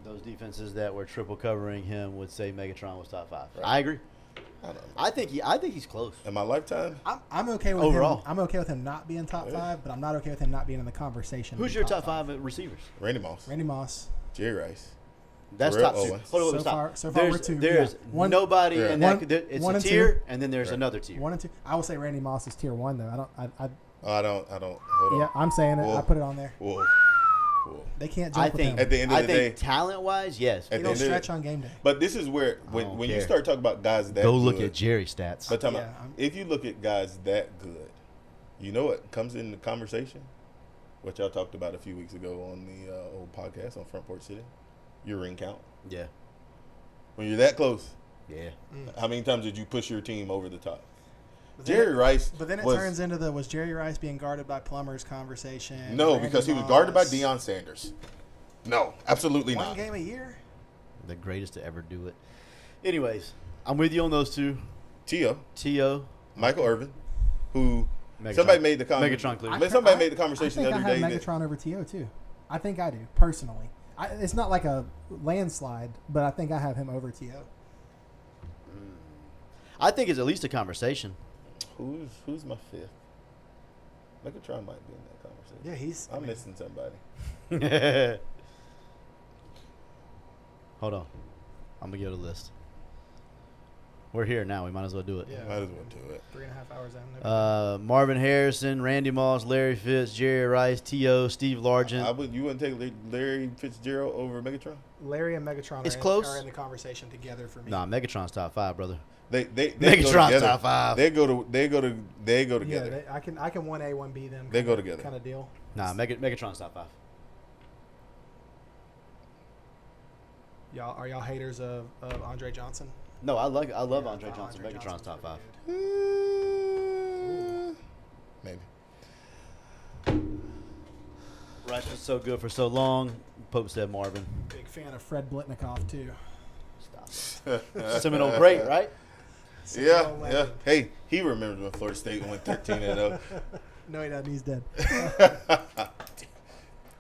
Those defenses that were triple covering him would say Megatron was top 5. Right. I agree. I don't know. I think he's close. In my lifetime, I'm okay with Overall. him. I'm okay with him not being top 5, but I'm not okay with him not being in the conversation. to Who's be your top 5 receivers? Randy Moss, Randy Moss. Jerry Rice. That's Terrell top 2. Owens. Hold on, So stop. far- so far there's we're 2, there's yeah. One- nobody Yeah. in One- that. It's one a and two. tier, and then there's Right. another tier. 1 and 2. I would say Randy Moss is tier 1 though. I I don't. Hold on. yeah, I'm saying it. Whoa. I put it on there. Whoa. Whoa. They can't I jump with think him. At the end of I the think day- talent-wise, yes. At He the don't end of stretch the- on game day. But this is where I when don't you care. start talking about guys that Go look good, at Jerry stats. But Yeah, I'm- if you look at guys that good, you know what comes in the conversation, which y'all talked about a few weeks ago on the old podcast on Front Porch City, your ring count. Yeah. When you're that close, Yeah. how many times did you push your team over the top? But then Jerry it- Rice. But then it was, turns into was Jerry Rice being guarded by Plumbers conversation? no, Randy because he was guarded by Moss. Deion Sanders. No, absolutely One not. game a year. The greatest to ever do it. Anyways, I'm with you on those two. T.O. T.O. Michael Irvin, who Megatron. somebody made the Megatron clearly. But somebody made the conversation the I other think day I have that Megatron over To too. I think I do personally. It's not like a landslide, but I think I have him over To. I think it's at least a conversation. who's my fifth? Megatron might be in that conversation. Yeah, he's. I'm missing somebody. Hold on. I'm going to give it a list. We're here now. We might as well do it. Yeah. Might as well do it. 3.5 hours out. Marvin Harrison, Randy Moss, Larry Fitz, Jerry Rice, T.O., Steve Largent. You wouldn't take Larry Fitzgerald over Megatron? Larry and Megatron It's are, close. are in the conversation together for me. Nah, Megatron's top 5, brother. They Megatron's go together. top 5. They go together. Yeah, I can 1A, 1B them. They go together. Kind of deal. Nah, Megatron's top 5. Are y'all haters of Andre Johnson? No, I love Yeah, Andre Johnson. Andre Megatron's Johnson's top 5. pretty good. Maybe. Rice was so good for so long. Pope said Marvin. Big fan of Fred Blitnikoff too. Stop it. Seminole great, right? Yeah, Seminole yeah. legend. Hey, he remembers when Florida State went 13-0. No, he doesn't. He's dead.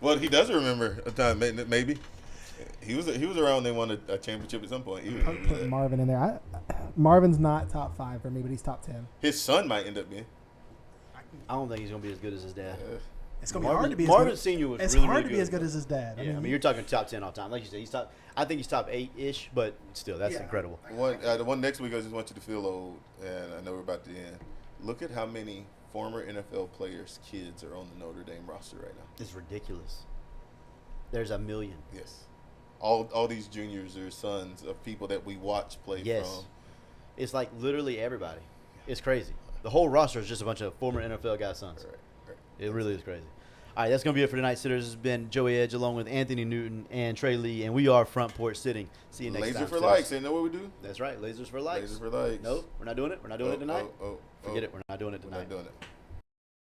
Well, he does remember a time, maybe. He was around when they won a championship at some point. He Put remembers that. Marvin in there. Marvin's not top 5 for me, but he's top 10. His son might end up being. I don't think he's gonna be as good as his dad. It's gonna be hard to be. Marvin as good. Senior was It's really, hard really to be good. as good as his dad. Yeah, I mean, you're talking top 10 all time. Like you said, he's top. I think he's top 8-ish, but still, that's Yeah. incredible. The one next week, I just want you to feel old, and I know we're about to end. Look at how many former NFL players' kids are on the Notre Dame roster right now. It's ridiculous. There's a million. Yes. All these juniors are sons of people that we watch play Yes. from. It's like literally everybody. It's crazy. The whole roster is just a bunch of former NFL guys' sons. Right. It really is crazy. All right, that's going to be it for tonight, sitters. This has been Joey Edge along with Anthony Newton and Trey Lee, and we are Front Porch Sitting. See you next Laser time. for sitters. likes. Ain't that what we do? That's right. Lasers for likes. Laser for likes. Nope, we're not doing it. We're not doing it tonight. Oh. Forget it. We're not doing it We're tonight. not doing it.